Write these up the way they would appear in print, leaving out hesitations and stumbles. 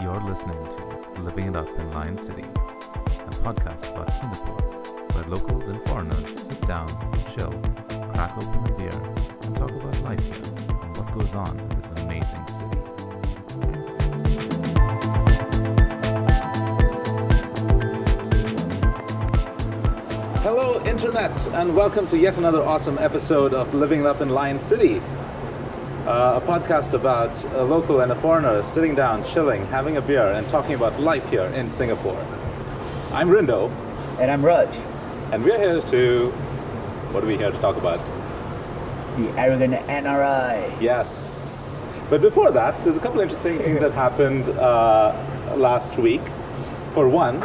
You're listening to Living It Up in Lion City, a podcast about Singapore, where locals and foreigners sit down, chill, crack open a beer, and talk about life here and what goes on in this amazing city. Hello, Internet, and welcome to yet another awesome episode of Living It Up in Lion City. A podcast about a local and a foreigner sitting down, chilling, having a beer, and talking about life here in Singapore. I'm Rindo. And I'm Raj. And we're here to... What are we here to talk about? The arrogant NRI. Yes. But before that, there's a couple interesting things that happened last week. For one,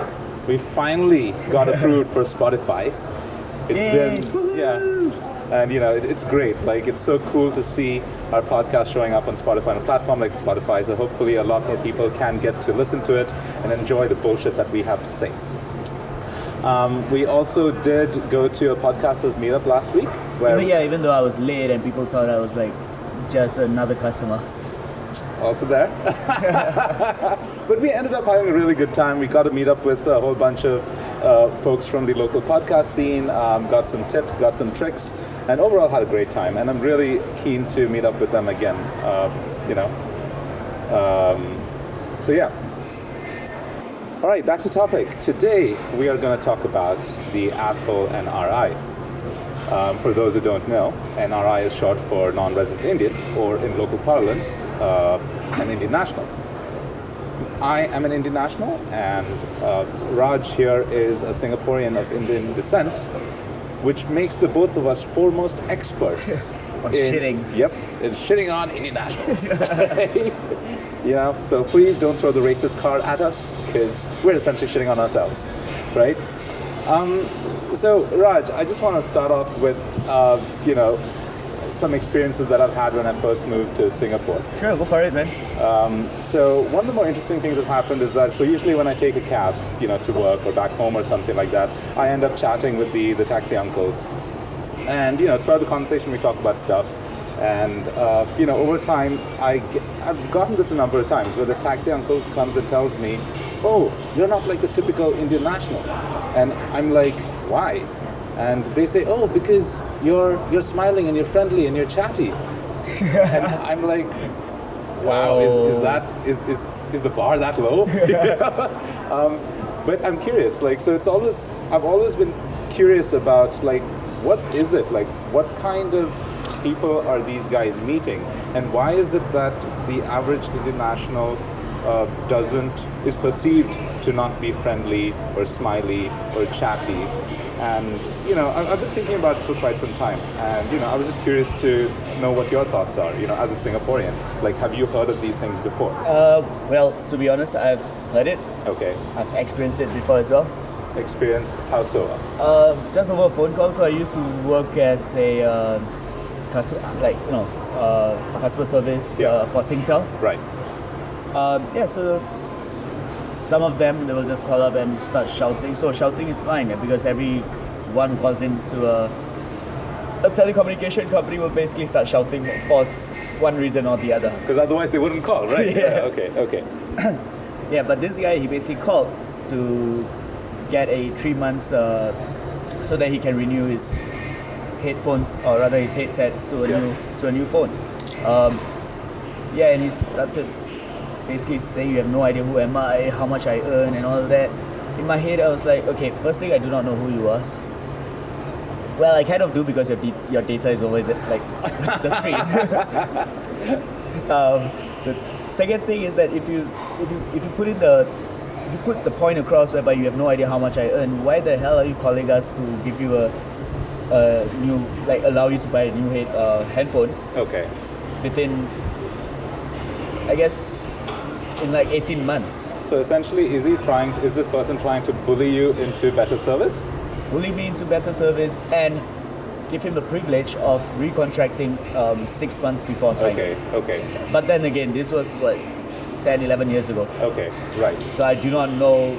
we finally got approved for Spotify. It's been... Yeah. And it's great. Like, it's so cool to see our podcast showing up on Spotify, on a platform like Spotify. So hopefully a lot more people can get to listen to it and enjoy the bullshit that we have to say. We also did go to a podcasters meetup last week. Even though I was late and people thought I was like just another customer. Also there. But we ended up having a really good time. We got to meet up with a whole bunch of folks from the local podcast scene, got some tips, got some tricks, and overall had a great time. And I'm really keen to meet up with them again, So yeah. All right, back to topic. Today we are going to talk about the asshole NRI. For those who don't know, NRI is short for non-resident Indian, or in local parlance, an Indian national. I am an Indian national, and Raj here is a Singaporean of Indian descent, which makes the both of us foremost experts shitting. Yep, in shitting on Indian nationals. So please don't throw the racist card at us, because we're essentially shitting on ourselves, right? So Raj, I just want to start off with, some experiences that I've had when I first moved to Singapore. Sure, go for it, man. So one of the more interesting things that happened is that, so usually when I take a cab, to work or back home or something like that, I end up chatting with the taxi uncles. And, throughout the conversation we talk about stuff. And, over time, I've gotten this a number of times where the taxi uncle comes and tells me, "Oh, you're not like the typical Indian national." And I'm like, "Why?" And they say, "Oh, because you're smiling and you're friendly and you're chatty." And I'm like, "Wow, is the bar that low?" But I'm curious, I've always been curious about, what is it? What kind of people are these guys meeting? And why is it that the average Indian national is perceived to not be friendly or smiley or chatty? And, I've been thinking about this for quite some time. And, I was just curious to know what your thoughts are, as a Singaporean. Have you heard of these things before? Well, to be honest, I've heard it. Okay. I've experienced it before as well. Experienced? How so? Just over a phone call. So I used to work as a customer service for Singtel. Right. So some of them, they will just call up and start shouting. So shouting is fine, because everyone who calls into a telecommunication company will basically start shouting for one reason or the other. Because otherwise they wouldn't call, right? Yeah. Okay. Yeah, but this guy, he basically called to get a 3 months so that he can renew his headphones, or rather his headsets to a new phone. And he started basically saying, "You have no idea who am I, how much I earn," and all of that. In my head, I was like, okay, first thing, I do not know who you are. Well, I kind of do, because your data is over the screen. The second thing is that if you put the point across whereby you have no idea how much I earn, why the hell are you calling us to give you a new, allow you to buy a new handphone? Okay. Within, I guess, in 18 months. So essentially, is this person trying to bully you into better service? Bully me into better service and give him the privilege of recontracting 6 months before time. Okay. But then again, this was 10, 11 years ago. Okay, right. So I do not know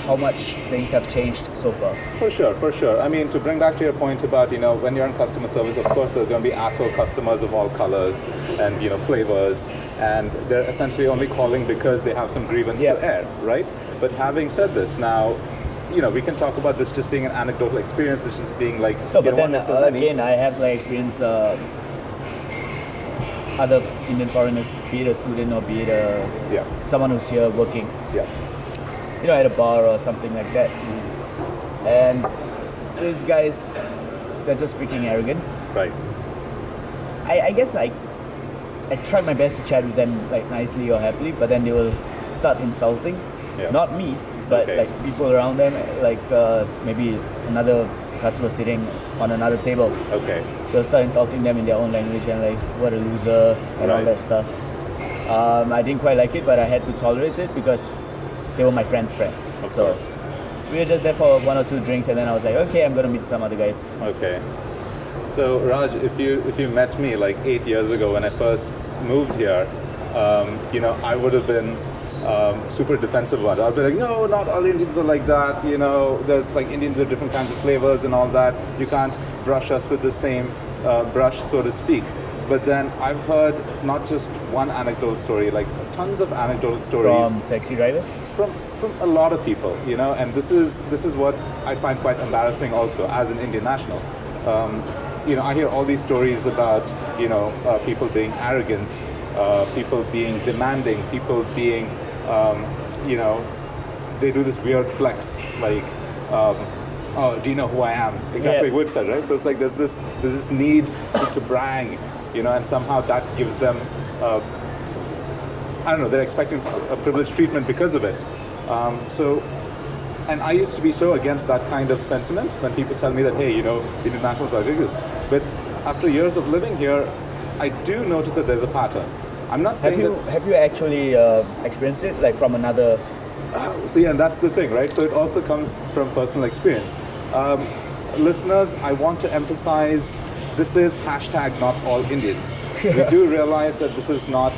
how much things have changed so far. For sure, for sure. I mean, to bring back to your point about, when you're in customer service, of course, there's going to be asshole customers of all colors and, flavors, and they're essentially only calling because they have some grievance Yeah. to air, right? But having said this, now, we can talk about this just being an anecdotal experience, this just being like, No, but one then of so many. again, I have like experience other Indian foreigners, be it a student or be it Yeah, someone who's here working, yeah, at a bar or something like that. And these guys, they're just freaking arrogant. right, I guess like I tried my best to chat with them like nicely or happily, but then they will start insulting, Yeah. not me, but Okay. like people around them, like maybe another customer sitting on another table. okay, They'll start insulting them in their own language and like, what a loser and all Right. that stuff. I didn't quite like it, but I had to tolerate it because they were my friend's friend. of So course, we were just there for 1 or 2 drinks, and then I was like, okay, I'm gonna meet some other guys. okay. So Raj, if you met me like 8 years ago when I first moved here, I would have been super defensive about it. I'd be like, no, not all Indians are like that. There's like Indians have different kinds of flavors and all that. You can't brush us with the same brush, so to speak. But then I've heard not just one anecdotal story, like tons of anecdotal stories From taxi drivers. from a lot of people, and this is what I find quite embarrassing also as an Indian national. I hear all these stories about people being arrogant, people being demanding, people being they do this weird flex like oh, do you know who I am? Exactly Yeah. what Wood said, right? So it's like there's this need to brag, and somehow that gives them I don't know, they're expecting a privileged treatment because of it. And I used to be so against that kind of sentiment when people tell me that, hey, Indian nationals are like this. But after years of living here, I do notice that there's a pattern. I'm not saying Have you actually experienced it, like from another? See, and that's the thing, right? So it also comes from personal experience. Listeners, I want to emphasize this is hashtag not all Indians. We do realize that this is not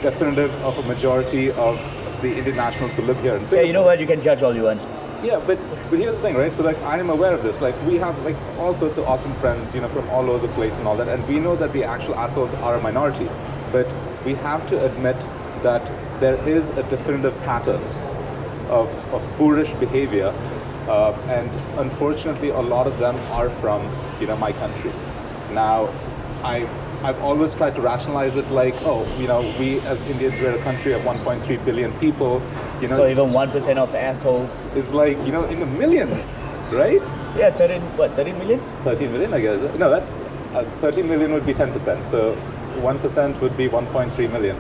definitive of a majority of the Indian nationals who live here in Yeah, Singapore. you know what? You can judge all you want. Yeah, but here's the thing, right? So like I am aware of this. Like we have like all sorts of awesome friends, from all over the place and all that, and we know that the actual assholes are a minority. But we have to admit that there is a definitive pattern of boorish behavior, and unfortunately, a lot of them are from my country. Now, I've always tried to rationalize it like, oh, we as Indians, we're a country of 1.3 billion people. So even 1% of the assholes. is like in the millions, right? Yeah, 13 million? 13 million, I guess. No, that's 13 million would be 10%. So 1% would be 1.3 million.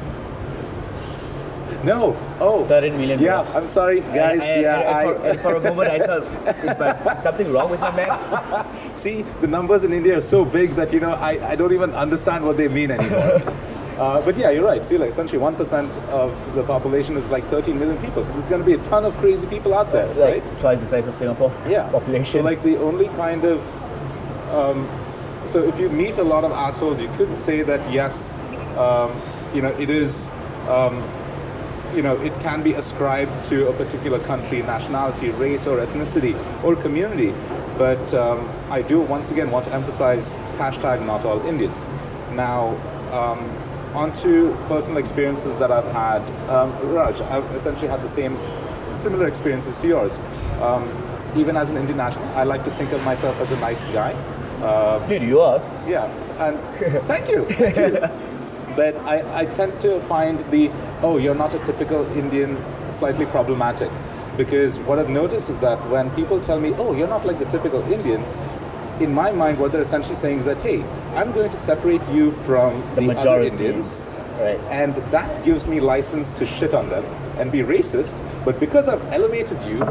No. Oh. 13 million. Yeah, I'm sorry, guys. For a moment, I thought, is something wrong with my maths? See, the numbers in India are so big that I don't even understand what they mean anymore. But yeah, you're right. See, like essentially 1% of the population is like 13 million people. So there's going to be a ton of crazy people out there, Like right? twice the size of Singapore population. So like the only kind of so if you meet a lot of assholes, you could say that yes, it is. It can be ascribed to a particular country, nationality, race, or ethnicity, or community. But I do once again want to emphasize hashtag not all Indians. Now, onto personal experiences that I've had. Raj, I've essentially had similar experiences to yours. Even as an Indian national, I like to think of myself as a nice guy. Dude, you are. Yeah, and thank you. But I tend to find you're not a typical Indian slightly problematic. Because what I've noticed is that when people tell me, oh, you're not like the typical Indian, in my mind, what they're essentially saying is that, hey, I'm going to separate you from the other majority. Indians. Right. And that gives me license to shit on them and be racist. But because I've elevated you,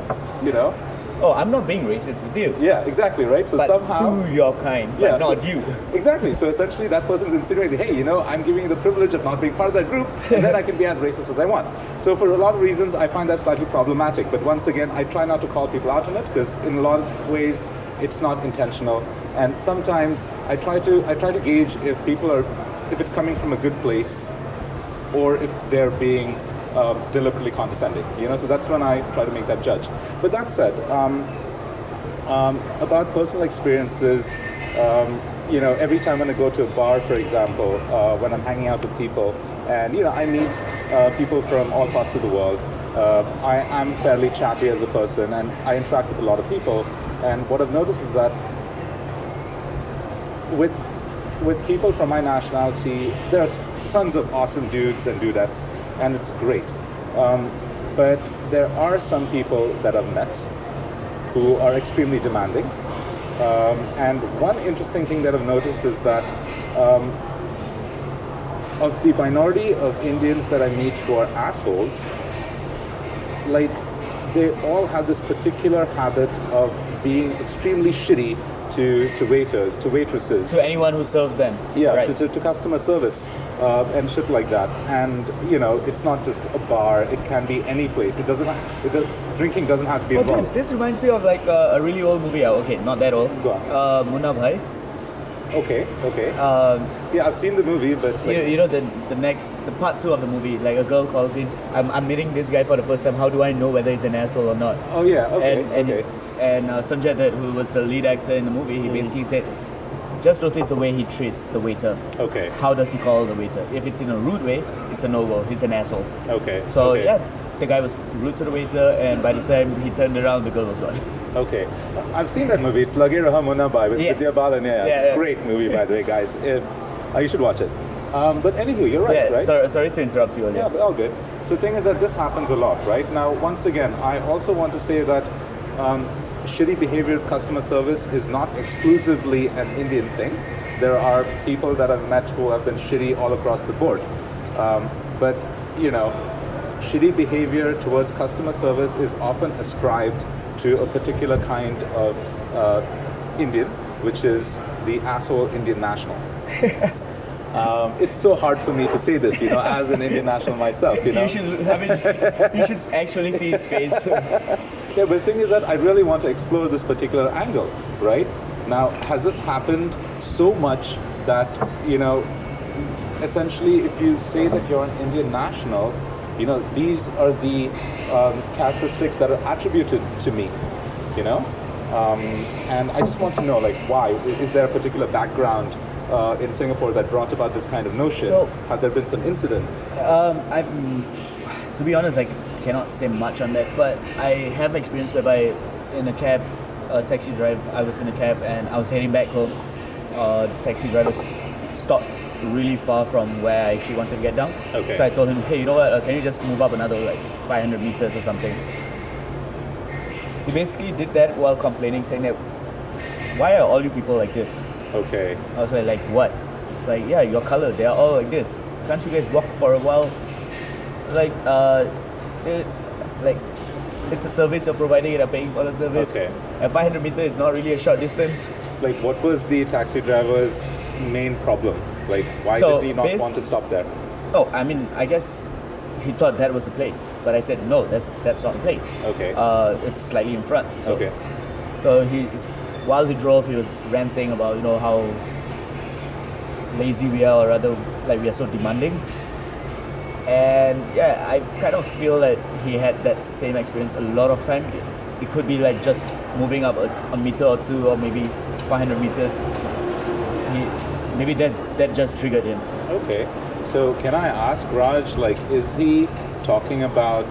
Oh, I'm not being racist with you. yeah, exactly, right? So But somehow... to your kind, Yeah, but not so- you. Exactly. So essentially, that person's insinuating, hey, I'm giving you the privilege of not being part of that group, and then I can be as racist as I want. So for a lot of reasons, I find that slightly problematic. But once again, I try not to call people out on it because in a lot of ways, it's not intentional. And sometimes I try to gauge if it's coming from a good place, or if they're being deliberately condescending. So that's when I try to make that judge. But that said, about personal experiences, every time when I go to a bar, for example, when I'm hanging out with people, and I meet people from all parts of the world. I am fairly chatty as a person, and I interact with a lot of people. And what I've noticed is that with people from my nationality, there's tons of awesome dudes and dudettes, and it's great. But there are some people that I've met who are extremely demanding. And one interesting thing that I've noticed is that of the minority of Indians that I meet who are assholes, like, they all have this particular habit of being extremely shitty to waiters, to waitresses. To anyone who serves them. Yeah, right. to customer service and shit like that. And, it's not just a bar, it can be any place. Drinking doesn't have to be Okay, involved. this reminds me of like a really old movie. Okay, not that old. Go on. Munna Bhai. Okay. Yeah, I've seen the movie, but the part 2 of the movie, like a girl calls in, I'm meeting this guy for the first time, how do I know whether he's an asshole or not? Oh yeah, okay. And Sanjay Dutt, who was the lead actor in the movie, he basically said, just notice the way he treats the waiter. Okay. How does he call the waiter? If it's in a rude way, it's a no-go, he's an asshole. Okay. So okay. yeah, the guy was rude to the waiter, and by the time he turned around, the girl was gone. Okay. I've seen that movie. It's Lage Raha Munna Bhai with Yes. Vidya Balan. Yeah. Great movie, by the way, guys. You should watch it. But anyway, you're right, right? Sorry to interrupt you earlier. Yeah, but all good. So the thing is that this happens a lot, right? Now, once again, I also want to say that shitty behavior with customer service is not exclusively an Indian thing. There are people that I've met who have been shitty all across the board. But, shitty behavior towards customer service is often ascribed to a particular kind of Indian, which is the asshole Indian national. It's so hard for me to say this, as an Indian national myself, You should actually see his face. Yeah, but the thing is that I really want to explore this particular angle, right? Now, has this happened so much that, essentially if you say that you're an Indian national, these are the characteristics that are attributed to me, and I just want to know, like, why? Is there a particular background in Singapore that brought about this kind of notion? So, have there been some incidents? To be honest, I cannot say much on that, but I have experience whereby in a cab, a taxi drive, I was in a cab and I was heading back home. The taxi driver stopped really far from where I actually wanted to get down. Okay. So I told him, hey, you know what, can you just move up another 500 meters or something? He basically did that while complaining, saying that, why are all you people like this? Okay. I was like what? Like, yeah, your color, they are all like this. Can't you guys walk for a while? It's a service you're providing and you're paying for the service. Okay. And 500 meters is not really a short distance. Like, what was the taxi driver's main problem? Like, why So, did he not want to stop there? Oh, I mean, I guess he thought that was the place. But I said, no, that's not the place. Okay. It's slightly in front. So, Okay. So while he drove, he was ranting about, how lazy we are, or rather, like, we are so demanding. And yeah, I kind of feel that he had that same experience a lot of time. It could be like just moving up a meter or two, or maybe 500 meters. Maybe that just triggered him. Okay. So can I ask Raj, like, is he talking about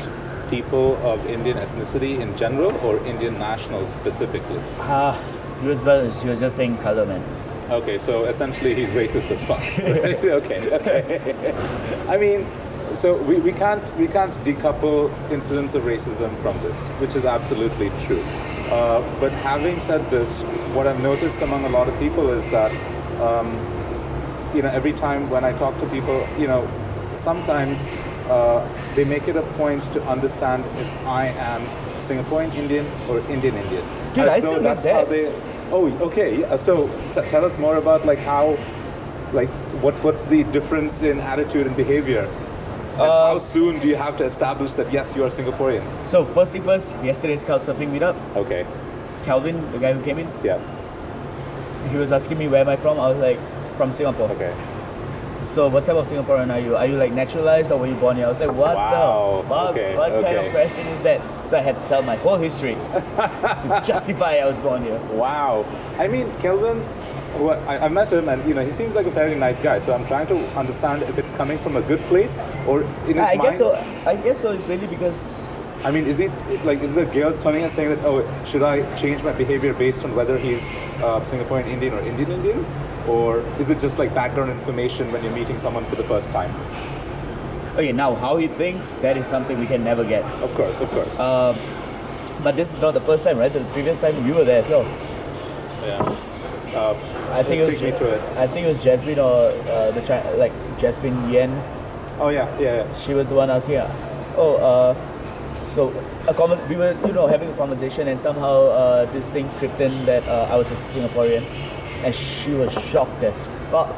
people of Indian ethnicity in general or Indian nationals specifically? He was just saying color, man. Okay, so essentially he's racist as fuck. Right? Okay. I mean, so we can't decouple incidents of racism from this, which is absolutely true. But having said this, what I've noticed among a lot of people is that every time when I talk to people, sometimes they make it a point to understand if I am Singaporean Indian or Indian Indian. Dude, I still get that. Oh, okay. Yeah. So tell us more about what's the difference in attitude and behavior. And how soon do you have to establish that yes, you are Singaporean? So first, yesterday's Couchsurfing meetup, Okay. Calvin, the guy who came in, Yeah. he was asking me where am I from. I was like, from Singapore. Okay. So what type of Singaporean are you? Are you like naturalized or were you born here? I was like, what Wow. the fuck? Okay, What kind okay. of question is that? So I had to tell my whole history to justify I was born here. Wow. I mean, Kelvin, I've met him, and he seems like a very nice guy. So I'm trying to understand if it's coming from a good place or in his I mind. guess so. I guess so. It's really because I mean, is the girls turning and saying that, oh, should I change my behavior based on whether he's Singaporean Indian or Indian Indian? Or is it just like background information when you're meeting someone for the first time? okay, now how he thinks, that is something we can never get. Of course, of course. But this is not the first time, right? The previous time you were there as well. Yeah. I think it was Take me through it. I think it was Jasmine or like Jasmine Yen. Oh yeah, yeah, yeah. She was the one asking. So we were having a conversation, and somehow this thing crept in that I was a Singaporean, and she was shocked as fuck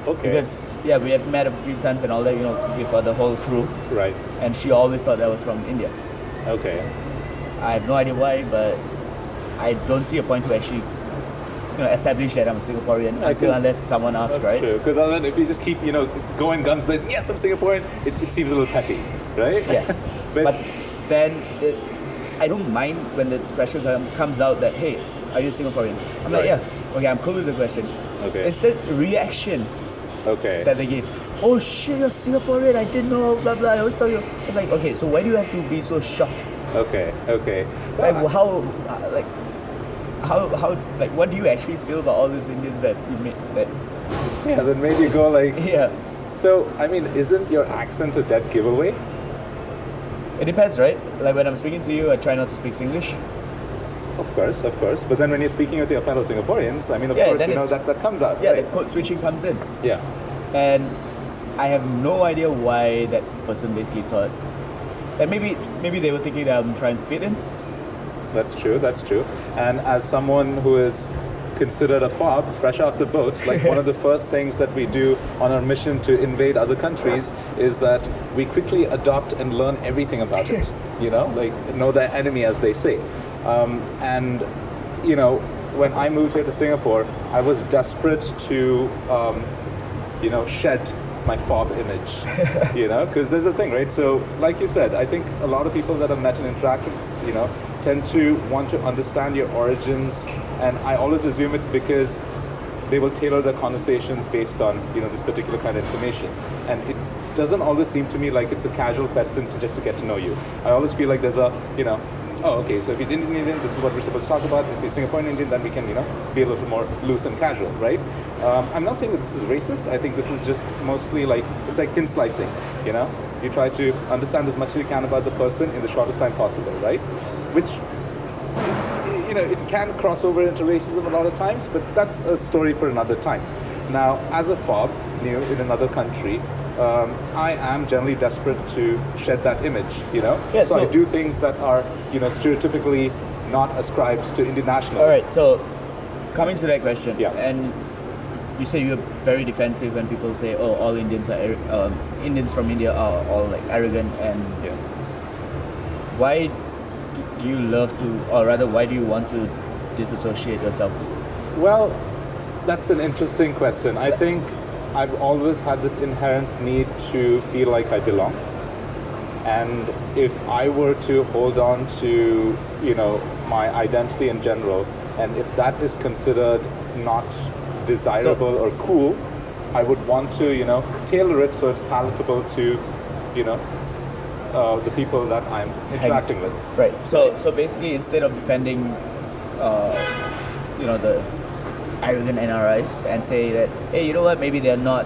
Okay. because we had met a few times and all that, with the whole crew, Right. and she always thought that was from India. Okay. I have no idea why, but I don't see a point to actually establish that I'm a Singaporean until 'cause unless someone asks, That's right? true. Because then if you just keep going guns blazing, yes, I'm Singaporean, it seems a little petty, right? Yes, but then I don't mind when the question comes out that, hey, are you Singaporean? I'm like, Right. yeah, okay, I'm cool with the question. Okay. It's the reaction Okay. that they give. Oh shit, you're Singaporean, I didn't know, blah blah. I always tell you. It's like, okay, so why do you have to be so shocked? Okay. Okay. Like how what do you actually feel about all these Indians that you meet? That Yeah. Then maybe you go like. yeah, So I mean, isn't your accent a dead giveaway? it depends, right? Like when I'm speaking to you, I try not to speak English. Of course, of course. But then when you're speaking with your fellow Singaporeans, I mean, of Yeah, course, then it's- that comes out. Yeah, Right? the code switching comes in. Yeah. And I have no idea why that person basically thought that maybe they were thinking that I'm trying to fit in. That's true. That's true. And as someone who is considered a fob, fresh off the boat, like one of the first things that we do on our mission to invade other countries is that we quickly adopt and learn everything about it. Like know their enemy, as they say. And when I moved here to Singapore, I was desperate to shed my fob image, because there's a thing, right? So, like you said, I think a lot of people that I've met and interacted, tend to want to understand your origins, and I always assume it's because they will tailor their conversations based on this particular kind of information, and it doesn't always seem to me like it's a casual question to just to get to know you. I always feel like there's a oh, okay, so if he's Indian, this is what we're supposed to talk about. If he's Singaporean Indian, then we can, be a little more loose and casual, right? I'm not saying that this is racist. I think this is just mostly it's like thin slicing, You try to understand as much as you can about the person in the shortest time possible, right? Which, it can cross over into racism a lot of times, but that's a story for another time. Now, as a fob, new in another country, I am generally desperate to shed that image, Yeah, so I so- do things that are, stereotypically not ascribed to Indian nationals. All right, so coming to that question, Yeah. and you say you're very defensive when people say, "Oh, all Indians are Indians from India are all like arrogant," and Yeah. why do you love to, or rather, why do you want to disassociate yourself? Well, that's an interesting question. I think I've always had this inherent need to feel like I belong. And if I were to hold on to, my identity in general, and if that is considered not desirable or cool, I would want to, tailor it so it's palatable to, the people that I'm interacting with. Right. So basically, instead of defending, the arrogant NRIs and say that, hey, you know what? Maybe they're not.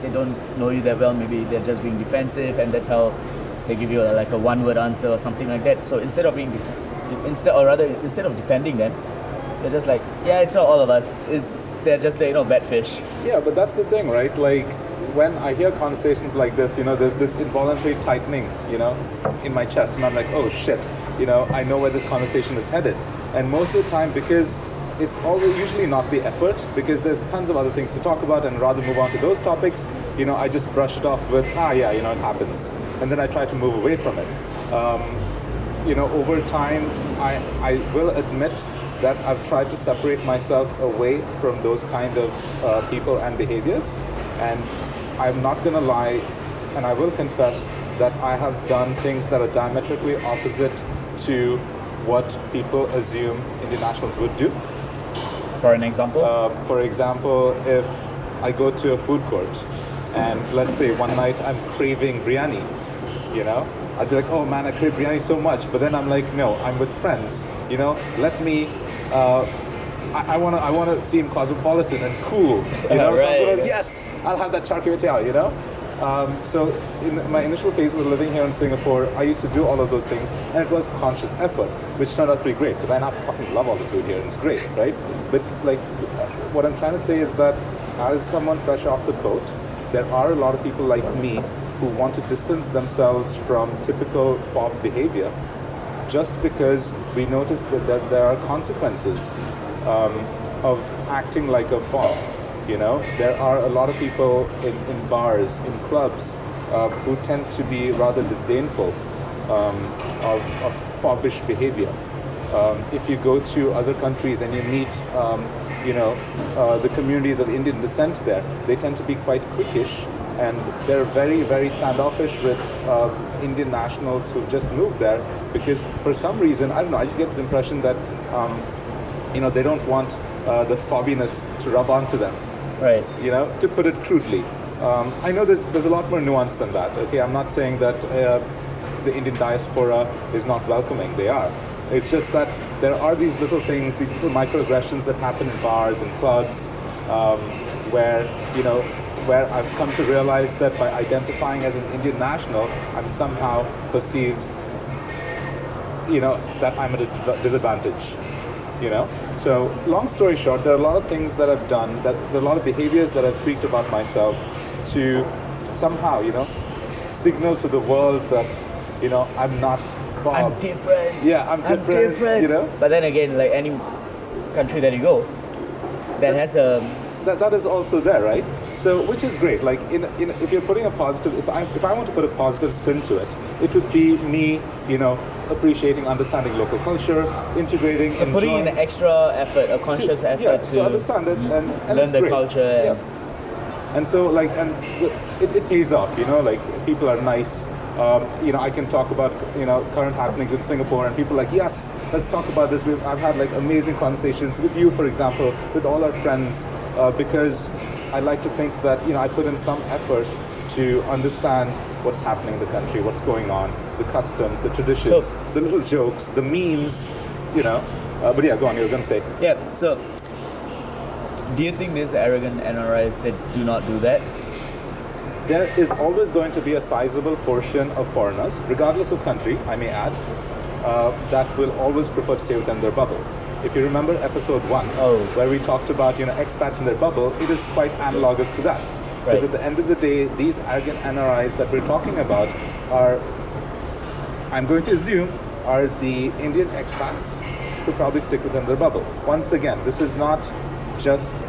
They don't know you that well. Maybe they're just being defensive, and that's how they give you like a one-word answer or something like that. So instead of instead of defending them, they're just like, yeah, it's not all of us. They're just saying, bad fish. Yeah, but that's the thing, right? Like, when I hear conversations like this, there's this involuntary tightening, in my chest, and I'm like, oh shit, I know where this conversation is headed. And most of the time, because it's usually not the effort, because there's tons of other things to talk about, and rather move on to those topics, I just brush it off with, yeah, it happens. And then I try to move away from it. Over time, I will admit that I've tried to separate myself away from those kind of people and behaviors. And I'm not going to lie, and I will confess that I have done things that are diametrically opposite to what people assume Indian nationals would do. For an example? For example, if I go to a food court and let's say one night I'm craving biryani, I'd be like, oh man, I crave biryani so much. But then I'm like, no, I'm with friends, let me, I want to seem cosmopolitan and cool, So I'm going to, yes, I'll have that char kway teow, So in my initial phases of living here in Singapore, I used to do all of those things, and it was conscious effort, which turned out pretty great because I now fucking love all the food here, and it's great, right? But like, what I'm trying to say is that as someone fresh off the boat, there are a lot of people like me who want to distance themselves from typical fob behavior, just because we notice that there are consequences of acting like a fob. There are a lot of people in bars, in clubs, who tend to be rather disdainful of foppish behavior. If you go to other countries and you meet, the communities of Indian descent there, they tend to be quite cliquish, and they're very, very standoffish with Indian nationals who've just moved there, because for some reason, I don't know, I just get this impression that, they don't want the fobbiness to rub onto them. Right. To put it crudely. I know there's a lot more nuance than that. Okay, I'm not saying that the Indian diaspora is not welcoming. They are. It's just that there are these little things, these little microaggressions that happen in bars and clubs, where I've come to realize that by identifying as an Indian national, I'm somehow perceived, that I'm at a disadvantage. So long story short, there are a lot of things that I've done, there are a lot of behaviors that I've tweaked about myself to somehow, signal to the world that, I'm not fob. I'm different. Yeah, I'm different. But then again, like any country that you go, has a... That is also there, right? So, which is great. Like, if you're putting a positive, if I want to put a positive spin to it, it would be me, appreciating, understanding local culture, integrating, enjoying. Putting in an extra effort, a conscious effort to understand it and learn the great. culture. And so, like, it pays off. Like, people are nice. I can talk about current happenings in Singapore, and people are like, yes, let's talk about this. I've had like amazing conversations with you, for example, with all our friends, because I like to think that I put in some effort to understand what's happening in the country, what's going on, the customs, the traditions, the little jokes, the memes, But yeah, go on. You were gonna say. Yeah. So, do you think there's arrogant NRIs that do not do that? There is always going to be a sizable portion of foreigners, regardless of country, I may add, that will always prefer to stay within their bubble. If you remember episode 1, where we talked about expats in their bubble, it is quite analogous to that. Because at the end of the day, these arrogant NRIs that we're talking about are, I'm going to assume, are the Indian expats who probably stick within their bubble. Once again, this is not just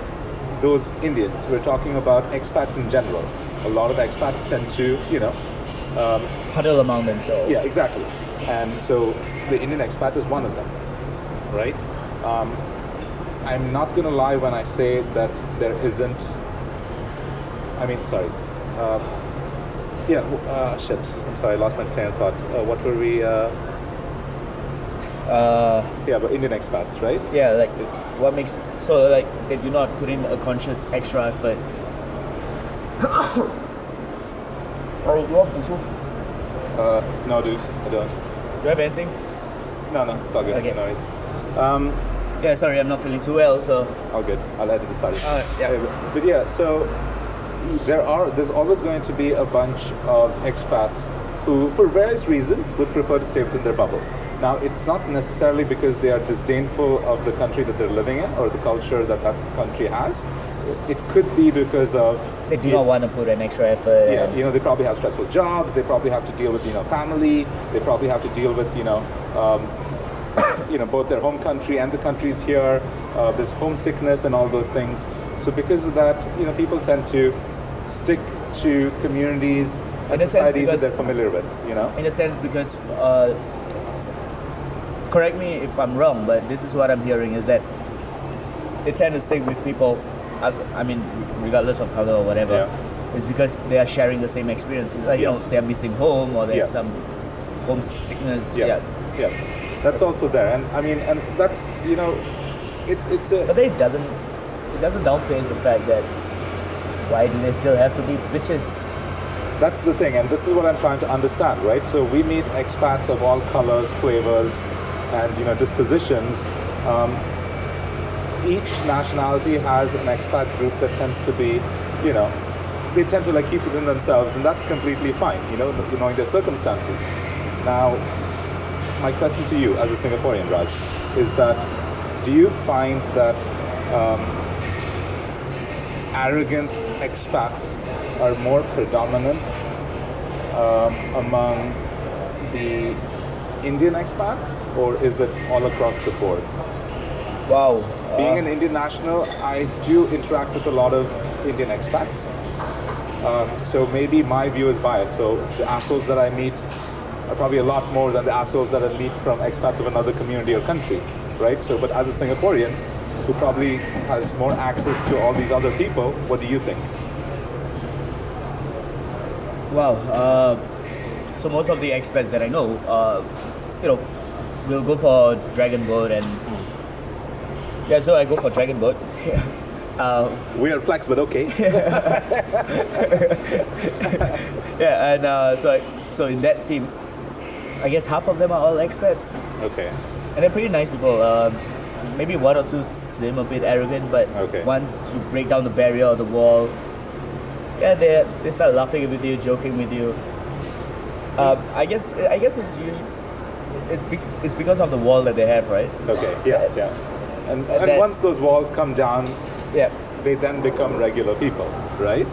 those Indians. We're talking about expats in general. A lot of expats tend to, huddle among themselves. Yeah, exactly. And so the Indian expat is one of them, right? I'm not going to lie when I say that there isn't. Shit. I'm sorry, I lost my train of thought. What were we? But Indian expats, right? Yeah, like what makes they do not put in a conscious extra effort. Oh, you have tissue? No, dude, I don't. Do you have anything? No, it's all good. Okay. No worries. Yeah, sorry, I'm not feeling too well, so. All good. I'll edit this part. Yeah. But yeah, so there's always going to be a bunch of expats who, for various reasons, would prefer to stay within their bubble. Now, it's not necessarily because they are disdainful of the country that they're living in or the culture that country has. It could be because of... They do not want to put an extra effort. Yeah, they probably have stressful jobs. They probably have to deal with, family. They probably have to deal with, both their home country and the countries here. There's homesickness and all those things. So because of that, people tend to stick to communities and societies that they're familiar with, In a sense, because... correct me if I'm wrong, but this is what I'm hearing, is that they tend to stick with people, regardless of color or whatever, is because they are sharing the same experience. Like, Yes. they're missing home or they Yes. have some homesickness. Yeah, yeah, that's also there, and I mean, and that's it's a But it doesn't downplay the fact that why do they still have to be bitches? That's the thing, and this is what I'm trying to understand, right? So we meet expats of all colors, flavors, and dispositions. Each nationality has an expat group that tends to be, they tend to like keep within themselves, and that's completely fine, knowing their circumstances. Now, my question to you, as a Singaporean, Raj, is that do you find that arrogant expats are more predominant among the Indian expats, or is it all across the board? Wow. Being an Indian national, I do interact with a lot of Indian expats. So maybe my view is biased. So the assholes that I meet are probably a lot more than the assholes that I meet from expats of another community or country, right? So, but as a Singaporean, who probably has more access to all these other people, what do you think? Wow. So most of the expats that I know, will go for Dragon Boat and yeah. So I go for Dragon Boat. Weird flex, but okay. Yeah, and so in that team, I guess half of them are all expats, Okay. and they're pretty nice people. Maybe one or two seem a bit arrogant, but Okay. once you break down the barrier or the wall, yeah, they start laughing with you, joking with you. I guess it's because of the wall that they have, right? Okay. Yeah. Yeah. And that- once those walls come down, Yeah. they then become regular people, right?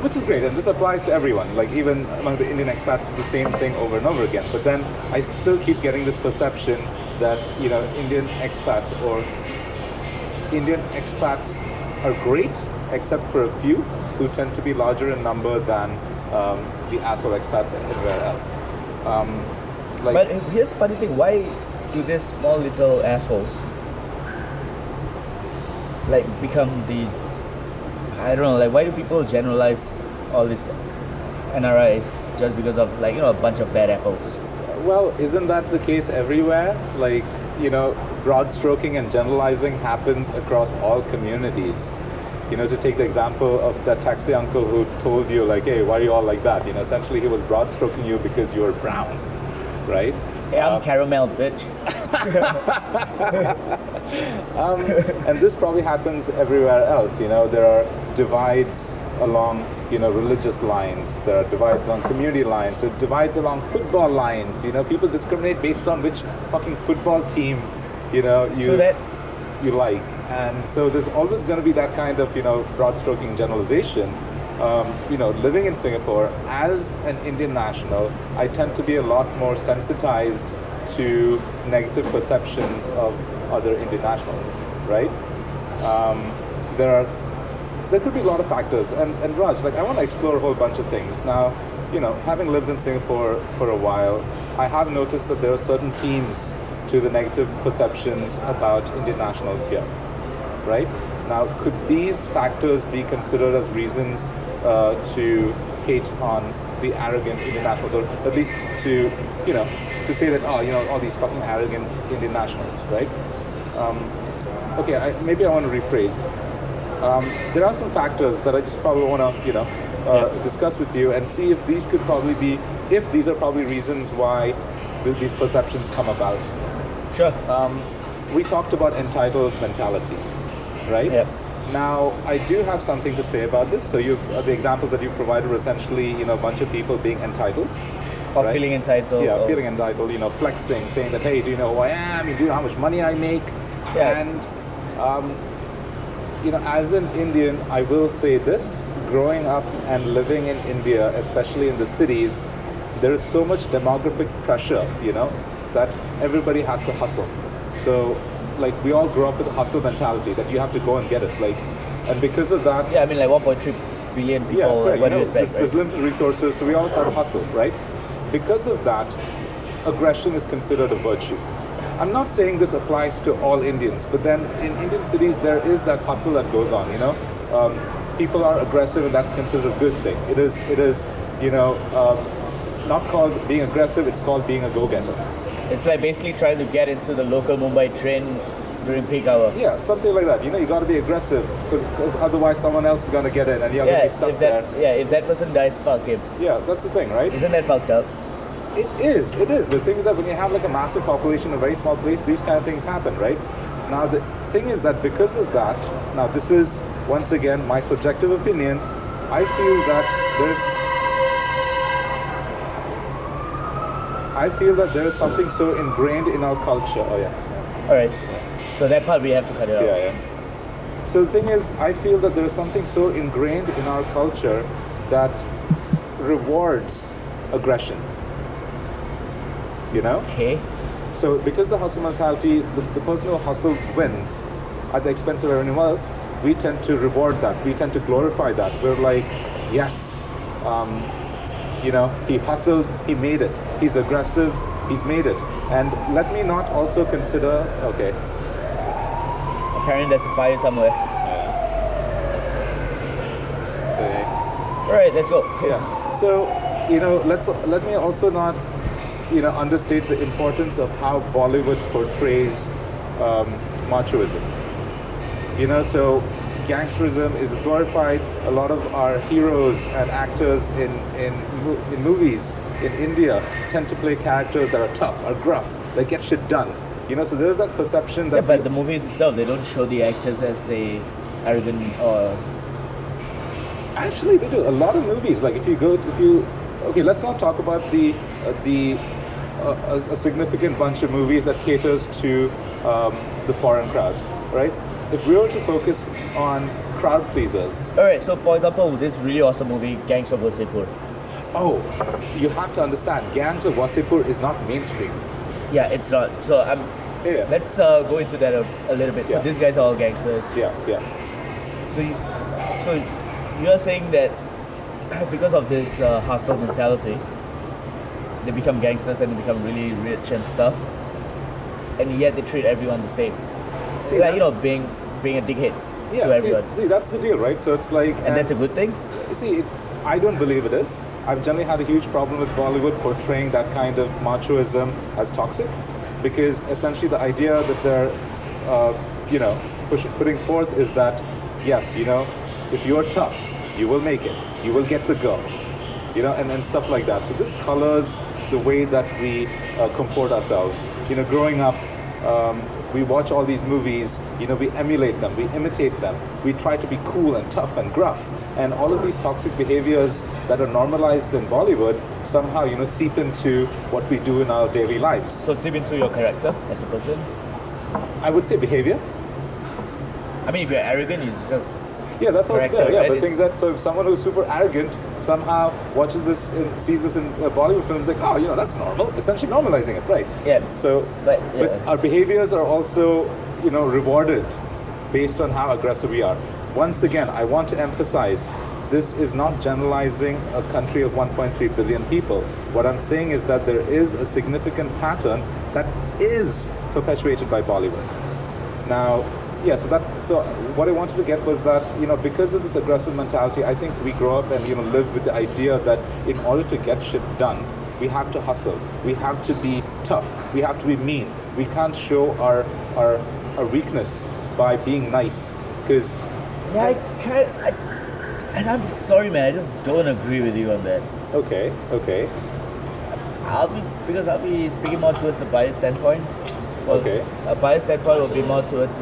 Which is great, and this applies to everyone. Like even among the Indian expats, it's the same thing over and over again. But then I still keep getting this perception that Indian expats are great, except for a few who tend to be larger in number than the asshole expats everywhere else. But here's the funny thing: why do these small little assholes like become the? I don't know. Like, why do people generalize all these NRIs just because of a bunch of bad apples? Well, isn't that the case everywhere? Like, broad stroking and generalizing happens across all communities. To take the example of that taxi uncle who told you, like, hey, why are you all like that? Essentially he was broad stroking you because you were brown, right? Hey, I'm caramel, bitch. And this probably happens everywhere else. There are divides along, religious lines. There are divides along community lines. There are divides along football lines. People discriminate based on which fucking football team, True that. you like. And so there's always going to be that kind of, broad stroking generalization. Living in Singapore as an Indian national, I tend to be a lot more sensitized to negative perceptions of other Indian nationals, right? So there could be a lot of factors. And Raj, I want to explore a whole bunch of things. Now, having lived in Singapore for a while, I have noticed that there are certain themes to the negative perceptions about Indian nationals here, right? Now, could these factors be considered as reasons to hate on the arrogant Indian nationals, or at least to say that all these fucking arrogant Indian nationals, right? Okay, maybe I want to rephrase. There are some factors that I just probably want to discuss with you and see if these are probably reasons why these perceptions come about. Sure. We talked about entitled mentality, right? Yep. Now, I do have something to say about this. So the examples that you provided were essentially, a bunch of people being entitled. Or right? feeling entitled. Yeah, or- feeling entitled, do saying that, hey, do you know who I am? Do you know how much money I make? Yeah. And, as an Indian, I will say this, growing up and living in India, especially in the cities, there is so much demographic pressure, that everybody has to hustle. So, we all grow up with a hustle mentality that you have to go and get it. And because of that, Yeah, I mean, 1.3 billion people. yeah, correct. What do you expect? There's limited resources, so we all have to hustle, right? Because of that, aggression is considered a virtue. I'm not saying this applies to all Indians, but then in Indian cities there is that hustle that goes on. people are aggressive and that's considered a good thing. It is, you know, not called being aggressive, it's called being a go-getter. It's like basically trying to get into the local Mumbai train during peak hour. Yeah, something like that. You know, you got to be aggressive because otherwise someone else is going to get in and you're going to be stuck if that, there. Yeah, if that person dies, fuck him. Yeah, that's the thing, right? Isn't that fucked up? It is. But the thing is that when you have like a massive population in a very small place, these kind of things happen, right? Now, the thing is that because of that, now this is, once again, my subjective opinion, I feel that there is something so ingrained in our culture. Oh, yeah. Alright. So that part we have to cut it out. Yeah, yeah. So the thing is, I feel that there is something so ingrained in our culture that rewards aggression. You know? Okay. So because the hustle mentality, the person who hustles wins at the expense of everyone else, we tend to reward that. We tend to glorify that. We're like, yes, you know, he hustled, he made it. He's aggressive, he's made it. And let me not also consider, okay. Apparently there's a fire somewhere. So, Alright, let's go. yeah. So, you know, let me also not, you know, understate the importance of how Bollywood portrays machoism. You know, so gangsterism is glorified. A lot of our heroes and actors in movies in India tend to play characters that are tough, are gruff, that get shit done. You know, so there's that perception that. Yeah, but the movies itself, they don't show the actors as a arrogant or. Actually, they do. A lot of movies, like okay, let's not talk about a significant bunch of movies that caters to the foreign crowd, right? If we were to focus on crowd pleasers. Alright, so for example, this really awesome movie, Gangs of Wasseypur. Oh, you have to understand, Gangs of Wasseypur is not mainstream. Yeah, it's not. So Yeah. let's go into that a little bit. So Yeah. these guys are all gangsters. Yeah, yeah. So you're saying that because of this hustle mentality, they become gangsters and they become really rich and stuff, and yet they treat everyone the same. See, Like, you know, being a dickhead to everyone. see, that's the deal, right? So it's like, And that's a good thing? see, I don't believe it is. I've generally had a huge problem with Bollywood portraying that kind of machoism as toxic, because essentially the idea that they're, you know, putting forth is that, yes, you know, if you're tough, you will make it. You will get the girl, you know, and stuff like that. So this colors the way that we comport ourselves. You know, growing up, we watch all these movies, you know, we emulate them, we imitate them, we try to be cool and tough and gruff, and all of these toxic behaviors that are normalized in Bollywood somehow, you know, seep into what we do in our daily lives. So seep into your character as a person. I would say behavior. I mean, if you're arrogant, you just Yeah, that's also Character, there. Yeah, right? but things that, so if someone who's super arrogant somehow watches this, sees this in Bollywood films, like, oh, you know, that's normal. Essentially normalizing it, right? yeah. So, But, but yeah. our behaviors are also, you know, rewarded based on how aggressive we are. Once again, I want to emphasize, this is not generalizing a country of 1.3 billion people. What I'm saying is that there is a significant pattern that is perpetuated by Bollywood. Now, yeah, so what I wanted to get was that, you know, because of this aggressive mentality, I think we grow up and, you know, live with the idea that in order to get shit done, we have to hustle, we have to be tough, we have to be mean. We can't show our weakness by being nice, because... Yeah, and I'm sorry, man, I just don't agree with you on that. Okay. I'll be speaking more towards a biased standpoint. Well, Okay. A biased standpoint will be more towards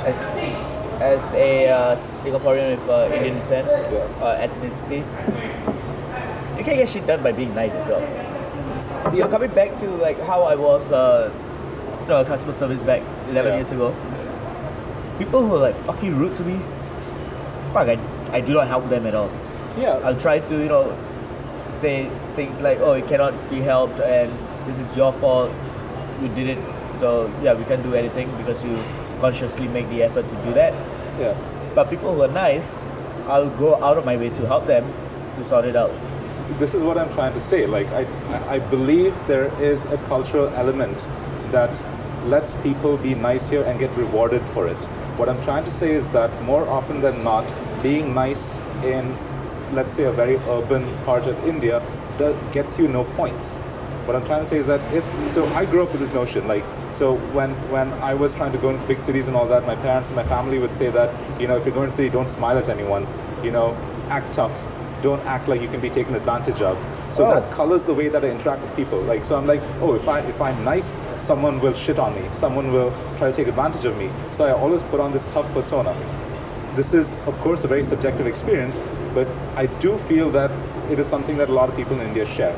as a Singaporean with Indian descent, ethnicity. You can get shit done by being nice as well. Yeah. So coming back to like how I was, customer service back 11 Yeah. years ago. People who are like fucking rude to me. Fuck, I do not help them at all. Yeah. I'll try to, you know, say things like, oh, it cannot be helped and this is your fault. You did it, so yeah, we can't do anything because you consciously make the effort to do that. Yeah. But people who are nice, I'll go out of my way to help them to sort it out. This is what I'm trying to say. Like, I believe there is a cultural element that lets people be nice here and get rewarded for it. What I'm trying to say is that more often than not, being nice in, let's say, a very urban part of India gets you no points. What I'm trying to say is that so I grew up with this notion, like, so when I was trying to go into big cities and all that, my parents and my family would say that, if you're going to city, don't smile at anyone, act tough, don't act like you can be taken advantage of. So that colors the way that I interact with people. Like, so I'm like, if I'm nice, someone will shit on me, someone will try to take advantage of me. So I always put on this tough persona. This is, of course, a very subjective experience, but I do feel that it is something that a lot of people in India share.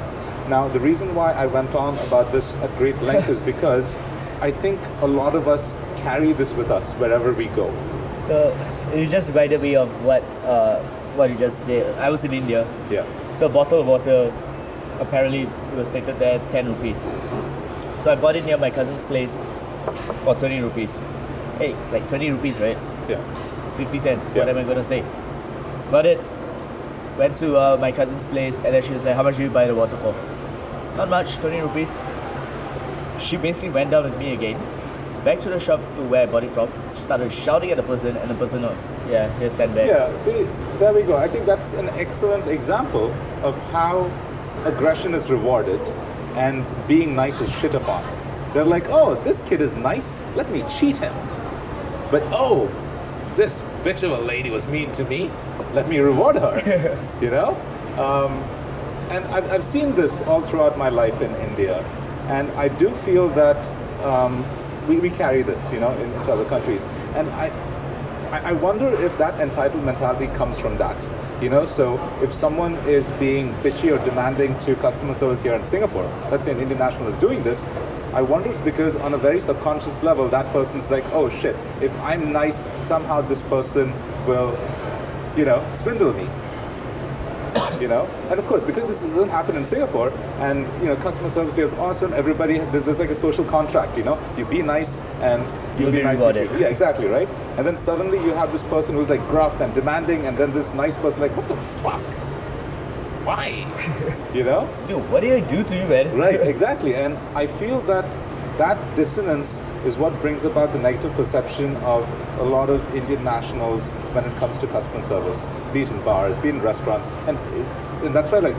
Now, the reason why I went on about this at great length is because I think a lot of us carry this with us wherever we go. So you just reminded me of what you just said. I was in India. Yeah. So a bottle of water, apparently it was stated there 10 rupees. So I bought it near my cousin's place for 20 rupees. Hey, like 20 rupees, right? Yeah. 50 cents. Yeah. What am I going to say? Bought it, went to my cousin's place, and then she was like, how much did you buy the water for? Not much, 20 rupees. She basically went down with me again, back to the shop to where I bought it from, started shouting at the person, and the person, here, stand back. Yeah, see, there we go. I think that's an excellent example of how aggression is rewarded and being nice is shit upon. They're like, this kid is nice, let me cheat him. But this bitch of a lady was mean to me, let me reward her, And I've seen this all throughout my life in India, and I do feel that we carry this, into other countries. And I wonder if that entitled mentality comes from that, So if someone is being bitchy or demanding to customer service here in Singapore, let's say an Indian national is doing this, I wonder it's because on a very subconscious level, that person's like, oh shit, if I'm nice, somehow this person will, swindle me. And of course, because this doesn't happen in Singapore, and customer service here is awesome. Everybody, there's like a social contract. You be nice, and you'll be nice. Yeah, exactly, right. And then suddenly you have this person who's like gruff and demanding, and then this nice person like, what the fuck? Why? Dude, what did I do to you, man? Right, exactly. And I feel that dissonance is what brings about the negative perception of a lot of Indian nationals when it comes to customer service, be it in bars, be it in restaurants, and that's why I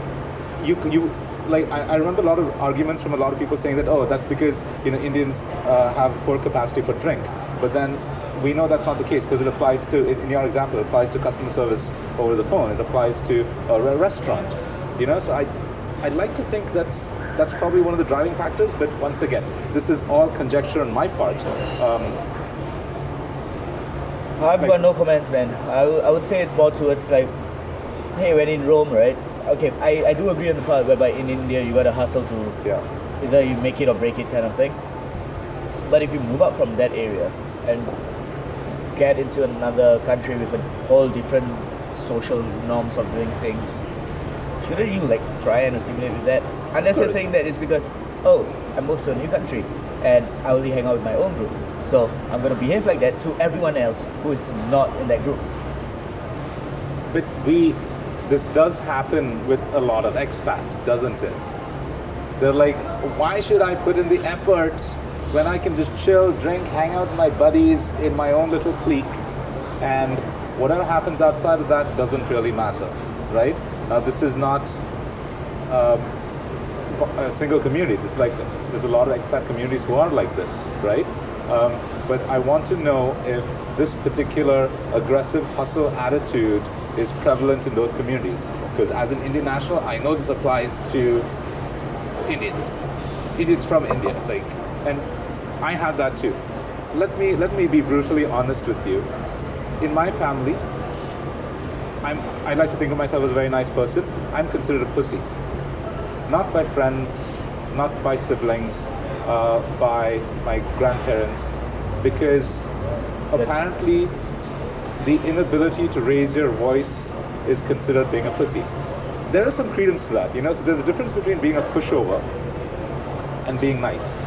remember a lot of arguments from a lot of people saying that that's because Indians have poor capacity for drink, but then we know that's not the case because it applies to, in your example, it applies to customer service over the phone, it applies to a restaurant, so I'd like to think that's probably one of the driving factors, but once again, this is all conjecture on my part. I've got no comments, man. I would say it's more towards like, hey, when in Rome, right? Okay, I do agree on the part whereby in India you gotta hustle to either you make it or break it kind of thing. But if you move out from that area and get into another country with a whole different social norms of doing things, shouldn't you like try and assimilate with that? Unless you're saying that it's because, I moved to a new country and I only hang out with my own group. So I'm going to behave like that to everyone else who is not in that group. But this does happen with a lot of expats, doesn't it? They're like, why should I put in the effort when I can just chill, drink, hang out with my buddies in my own little clique, and whatever happens outside of that doesn't really matter, right? Now, this is not a single community. There's a lot of expat communities who are like this, right? But I want to know if this particular aggressive hustle attitude is prevalent in those communities. Because as an Indian national, I know this applies to Indians from India, and I have that too. Let me be brutally honest with you. In my family, I like to think of myself as a very nice person. I'm considered a pussy. Not by friends, not by siblings, by my grandparents, because apparently the inability to raise your voice is considered being a pussy. There is some credence to that, so there's a difference between being a pushover and being nice.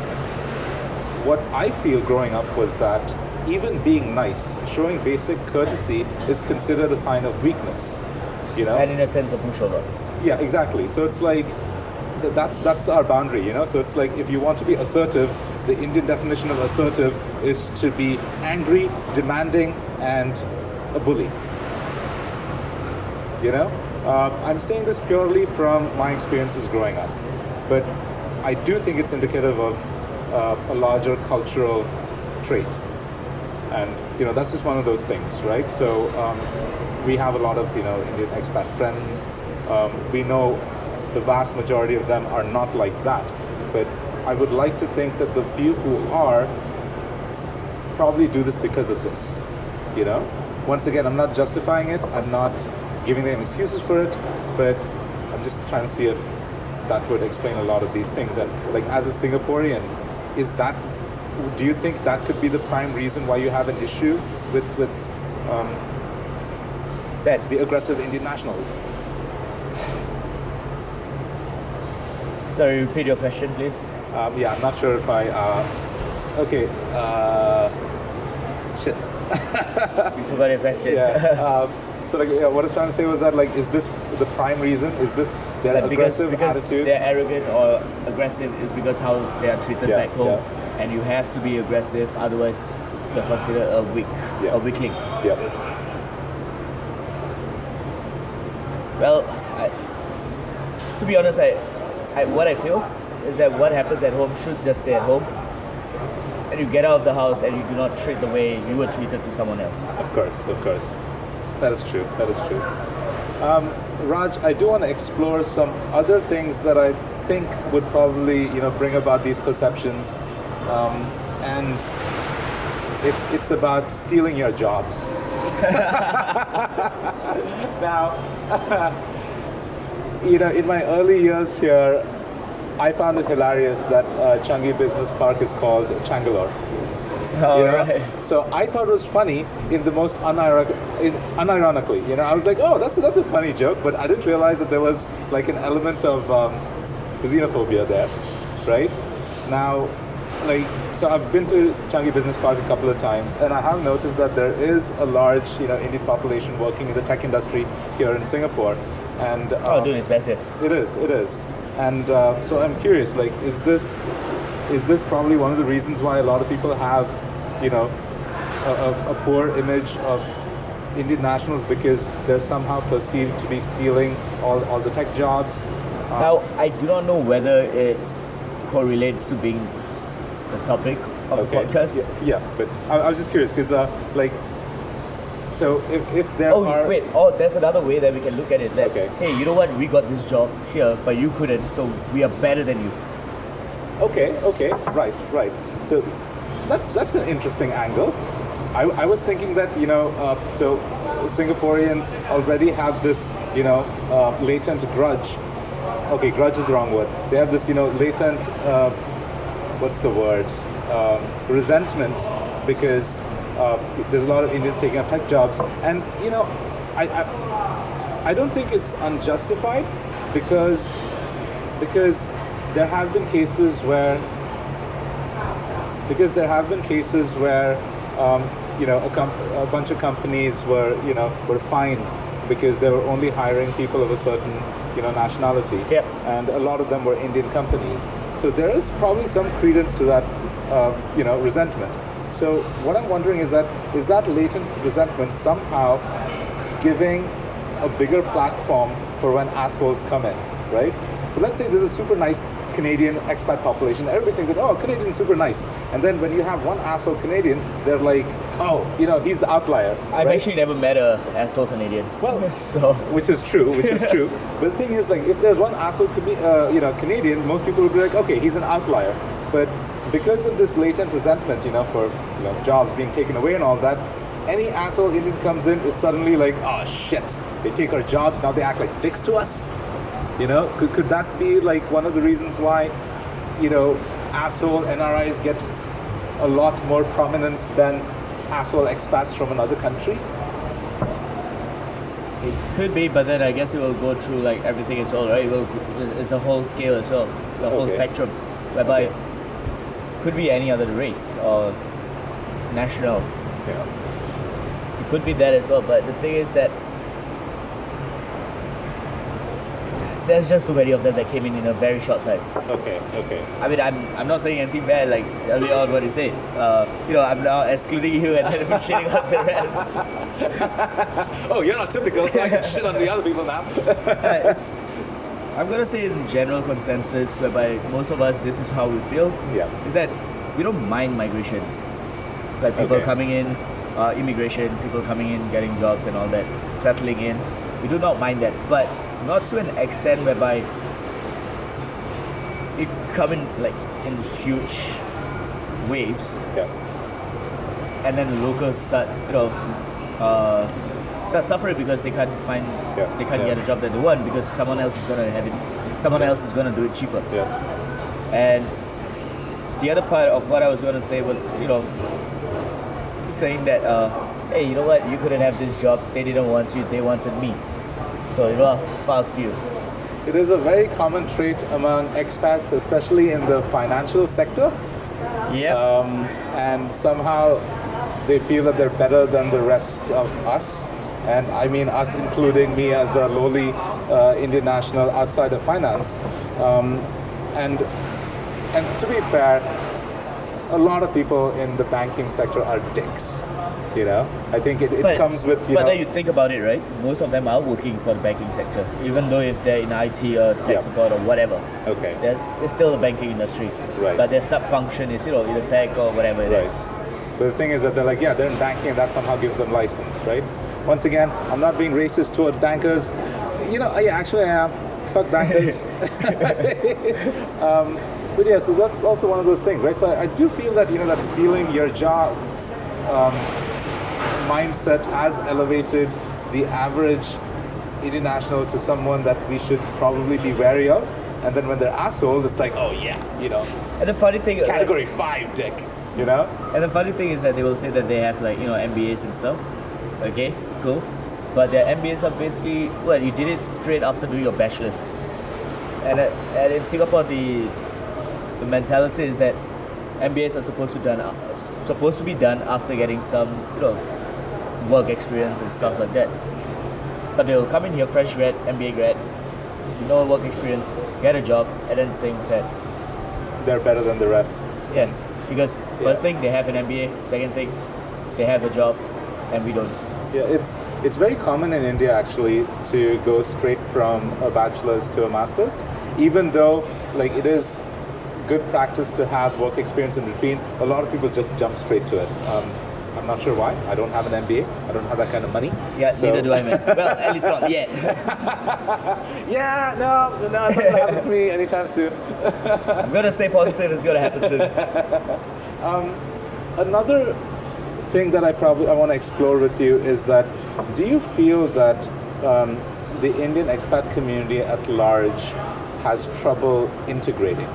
What I feel growing up was that even being nice, showing basic courtesy is considered a sign of weakness, And in a sense, a pushover. Yeah, exactly. So it's like, that's our boundary, So it's like, if you want to be assertive, the Indian definition of assertive is to be angry, demanding, and a bully. You know, I'm saying this purely from my experiences growing up, but I do think it's indicative of a larger cultural trait. And that's just one of those things, right? So we have a lot of Indian expat friends. We know the vast majority of them are not like that, but I would like to think that the few who are probably do this because of this. Once again, I'm not justifying it. I'm not giving them excuses for it, but I'm just trying to see if that would explain a lot of these things. And like as a Singaporean, do you think that could be the prime reason why you have an issue with the aggressive Indian nationals? Sorry, repeat your question, please. Yeah, I'm not sure if I. Okay. Shit. You forgot your question. Yeah. So what I was trying to say was that is this the prime reason? Is this their aggressive because attitude? they're arrogant or aggressive is because how they are treated back home, and you have to be aggressive, otherwise you're considered a weakling. Yeah. Well, to be honest, what I feel is that what happens at home should just stay at home, and you get out of the house and you do not treat the way you were treated to someone else. Of course. That is true. Raj, I do want to explore some other things that I think would probably, bring about these perceptions, and it's about stealing your jobs. Now, in my early years here, I found it hilarious that Changi Business Park is called Changalore. Right. So I thought it was funny in the most unironically. I was like, oh, that's a funny joke, but I didn't realize that there was like an element of xenophobia there, right? Now, so I've been to Changi Business Park a couple of times, and I have noticed that there is a large, Indian population working in the tech industry here in Singapore, and dude, it's massive. It is, and so I'm curious, is this probably one of the reasons why a lot of people have, a poor image of Indian nationals because they're somehow perceived to be stealing all the tech jobs? Now, I do not know whether it correlates to being the topic of the podcast. Yeah, but I was just curious because, so if there are... there's another way that we can look at it. That, hey, you know what? We got this job here, but you couldn't, so we are better than you. Okay, right. So that's an interesting angle. I was thinking that so Singaporeans already have this latent grudge. Okay, grudge is the wrong word. They have this latent what's the word, resentment because there's a lot of Indians taking up tech jobs, and I don't think it's unjustified because there have been cases where a bunch of companies were fined because they were only hiring people of a certain nationality, and a lot of them were Indian companies. So there is probably some credence to that resentment. So what I'm wondering is that latent resentment somehow giving a bigger platform for when assholes come in, right? So let's say there's a super nice Canadian expat population. Everybody thinks that, oh, Canadian's super nice. And then when you have one asshole Canadian, they're like, oh, he's the outlier. I've actually never met a asshole Canadian. Well, which is true. But the thing is, if there's one asshole Canadian, most people would be like, okay, he's an outlier. But because of this latent resentment, for jobs being taken away and all that, any asshole Indian comes in is suddenly like, oh shit, they take our jobs, now they act like dicks to us. Could that be one of the reasons why, asshole NRIs get a lot more prominence than asshole expats from another country? It could be, but then I guess it will go through everything as well, right? It's a whole scale as well, the whole spectrum, whereby it could be any other race or national. It could be that as well, but the thing is that there's just too many of them that came in a very short time. Okay. I mean, I'm not saying anything bad, like earlier on what you said. I'm now excluding you and then shitting on the rest. Oh, you're not typical, so I can shit on the other people now. I'm gonna say in general consensus, whereby most of us, this is how we feel. Yeah. Is that we don't mind migration, like people Okay. coming in, immigration, people coming in, getting jobs and all that, settling in. We do not mind that, but not to an extent whereby it come in like in huge waves, Yeah. and then the locals start start suffering because they can't find Yeah. they can't Yeah. get a job that they want because someone else is gonna have it, someone else is gonna do it cheaper. Yeah. And the other part of what I was gonna say was saying that hey, you know what, you couldn't have this job, they didn't want you, they wanted me, so fuck you. It is a very common trait among expats, especially in the financial sector. Yeah. And somehow they feel that they're better than the rest of us. And I mean us, including me as a lowly Indian national outside of finance. And to be fair, a lot of people in the banking sector are dicks. I think it comes with But then you think about it, right? Most of them are working for the banking sector, even though if they're in IT or tech Yeah. support or whatever. Okay. They're still the banking industry. Right. But their sub-function is either tech or whatever it Right. is. But the thing is that they're like, yeah, they're in banking and that somehow gives them license, right? Once again, I'm not being racist towards bankers. Yeah, actually I am. Fuck bankers. But yeah, so that's also one of those things, right? So I do feel that, that stealing your jobs mindset has elevated the average Indian national to someone that we should probably be wary of. And then when they're assholes, it's like, oh yeah, And the funny thing, category 5 dick, and the funny thing is that they will say that they have MBAs and stuff. Okay, cool. But their MBAs are basically you did it straight after doing your bachelor's. And in Singapore, the mentality is that MBAs are supposed to be done after getting some work experience and stuff like that. But they'll come in here fresh grad, MBA grad, no work experience, get a job, and then think that they're better than the rest. yeah, because first thing they have an MBA, second thing they have a job, and we don't. Yeah, it's very common in India actually to go straight from a bachelor's to a master's, even though it is good practice to have work experience in between. A lot of people just jump straight to it. I'm not sure why. I don't have an MBA. I don't have that kind of money. Yeah, neither do I, man. Well, at least not yet. Yeah, no, it's not gonna happen to me anytime soon. I'm gonna stay positive. It's gonna happen soon. Another thing that I want to explore with you is that, do you feel that the Indian expat community at large has trouble integrating?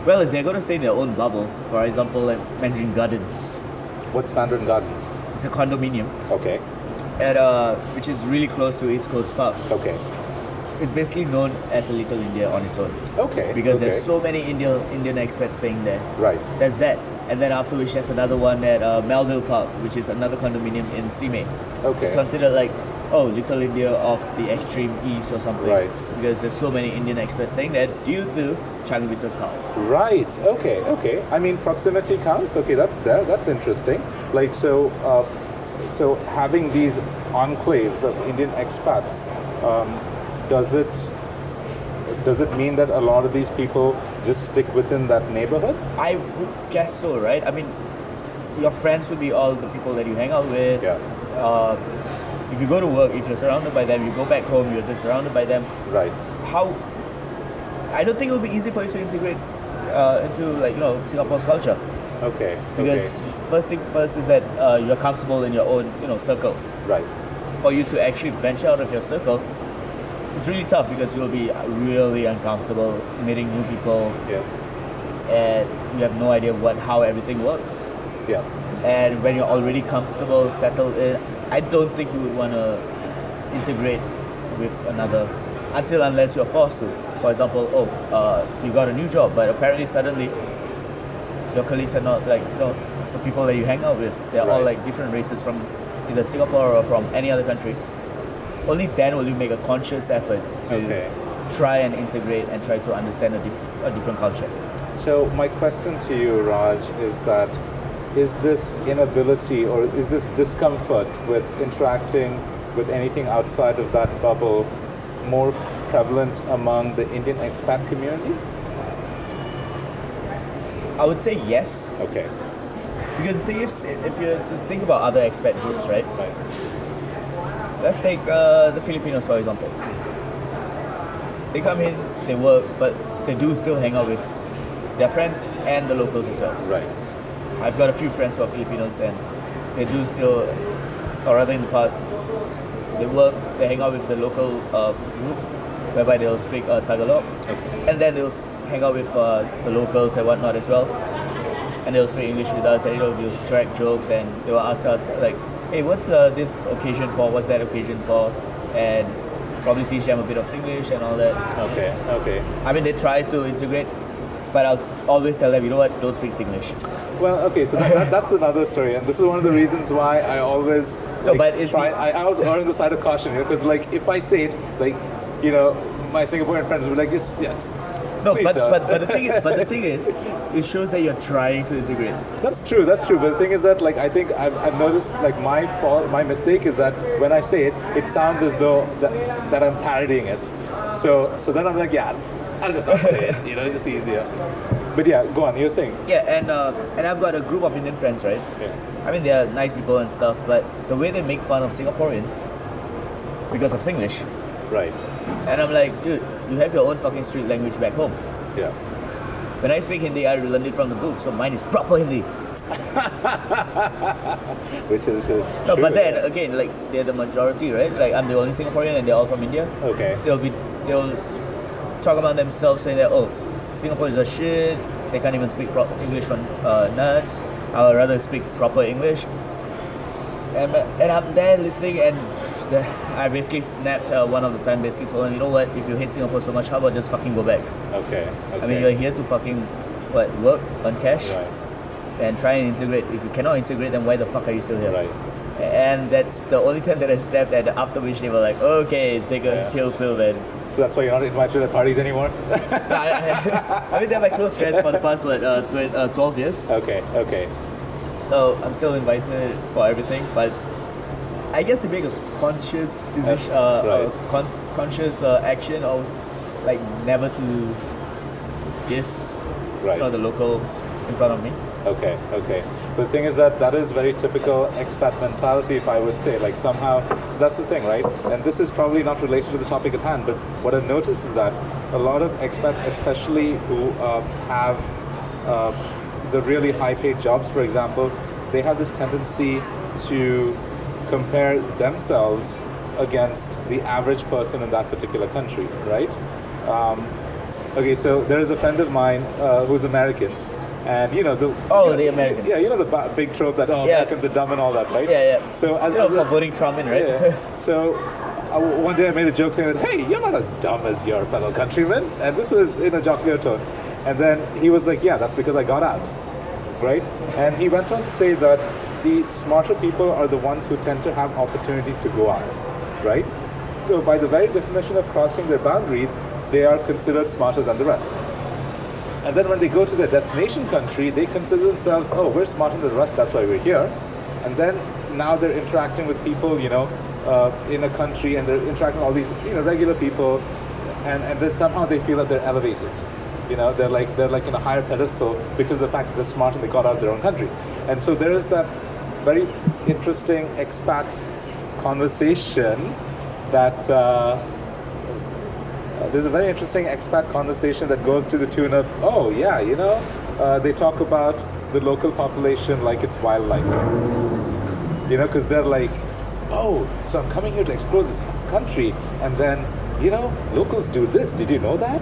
Well, if they're gonna stay in their own bubble, for example, like Mandarin Gardens, What's Mandarin Gardens? it's a condominium Okay. which is really close to East Coast Park. Okay. It's basically known as a Little India on its own Okay. because okay. there's so many Indian expats staying there. Right. There's that, and then after which there's another one at Melville Park, which is another condominium in Simei. Okay. It's considered like Little India of the extreme east or something. Right. Because there's so many Indian expats staying there due to Changi Business Park. Right. Okay. I mean, proximity counts. Okay, that's there. That's interesting. So having these enclaves of Indian expats, does it mean that a lot of these people just stick within that neighborhood? I would guess so, right? I mean, your friends would be all the people that you hang out with. Yeah. If you go to work, if you're surrounded by them, you go back home, you're just surrounded by them. Right. I don't think it'll be easy for you to integrate into Singapore's culture. Okay. Because first thing first is that you're comfortable in your own circle. Right. For you to actually venture out of your circle, it's really tough because you'll be really uncomfortable meeting new people, Yeah. and you have no idea how everything works. Yeah. And when you're already comfortable, settled in, I don't think you would want to integrate with another unless you're forced to. For example, you got a new job, but apparently suddenly your colleagues are not the people that you hang out with. They're all Right. different races from either Singapore or from any other country. only then will you make a conscious effort to Okay. try and integrate and try to understand a different culture. So my question to you, Raj, is that is this inability or is this discomfort with interacting with anything outside of that bubble more prevalent among the Indian expat community? I would say yes, Okay. because the thing is, if you to think about other expat groups, right? Right. Let's take the Filipinos for example. They come in, they work, but they do still hang out with their friends and the locals as well. Right. I've got a few friends who are Filipinos and they do still, or rather in the past, they work, they hang out with the local group, whereby they'll speak Tagalog, Okay. and then they'll hang out with the locals and whatnot as well, and they'll speak English with us, and they'll crack jokes, and they will ask us like, hey, what's this occasion for? What's that occasion for? And probably teach them a bit of Singlish and all that. Okay. Okay. I mean, they try to integrate, but I'll always tell them, you know what, don't speak Singlish. Well, okay, so that's another story, and this is one of the reasons why I always No, but it's I always err on the side of caution, because like if I say it, like my Singaporean friends will be like, yes, No, please but, don't. but the thing is, it shows that you're trying to integrate. That's true. But the thing is that, like, I think I've noticed, like, my mistake is that when I say it, it sounds as though that I'm parodying it. So then I'm like, yeah, I'll just not say it. It's just easier. But yeah, go on. You're saying. Yeah, and I've got a group of Indian friends, right? Yeah. I mean, they're nice people and stuff, but the way they make fun of Singaporeans because of Singlish, Right. and I'm like, dude, you have your own fucking street language back home. Yeah. When I speak Hindi, I learned it from the book, so mine is proper Hindi. Which is just. No, true, but then yeah. again, like they're the majority, right? Like I'm the only Singaporean, and they're all from India. Okay. They'll talk about themselves, saying that Singapore is a shit. They can't even speak English from nuts. I would rather speak proper English. And I'm there listening, and I basically snapped one of the time. Basically told them, you know what? If you hate Singapore so much, how about just fucking go back? Okay. I mean, you're here to fucking work, earn cash, Right. and try and integrate. If you cannot integrate, then why the fuck are you still here? Right. And that's the only time that I snapped. And after which they were like, okay, take a Yeah. chill pill then. So that's why you're not invited to the parties anymore. I mean, they're my close friends for the past 12 years. Okay. Okay. So I'm still invited for everything, but I guess to make a conscious decision, Right. conscious action of like never to diss Right. the locals in front of me. Okay, okay. The thing is that is very typical expat mentality, if I would say. Like somehow, so that's the thing, right? And this is probably not related to the topic at hand, but what I've noticed is that a lot of expats, especially who have the really high-paid jobs, for example, they have this tendency to compare themselves against the average person in that particular country, right? Okay, so there is a friend of mine who's American, and The Americans. Yeah, big trope that Yeah. Americans are dumb and all that, right? Yeah, yeah. So as For a, voting Trump in, right? yeah. So one day I made a joke saying that, hey, you're not as dumb as your fellow countrymen, and this was in a jocular tone. And then he was like, yeah, that's because I got out, right? And he went on to say that the smarter people are the ones who tend to have opportunities to go out, right? So by the very definition of crossing their boundaries, they are considered smarter than the rest. And then when they go to their destination country, they consider themselves, oh, we're smarter than the rest, that's why we're here. And then now they're interacting with people, in a country, and they're interacting with all these, regular people, and then somehow they feel that they're elevated. They're like in a higher pedestal because of the fact that they're smart and they got out of their own country. And so there is that very interesting expat conversation that there's a very interesting expat conversation that goes to the tune of, oh yeah, they talk about the local population like it's wildlife. Because they're like, oh, so I'm coming here to explore this country, and then, locals do this. Did you know that?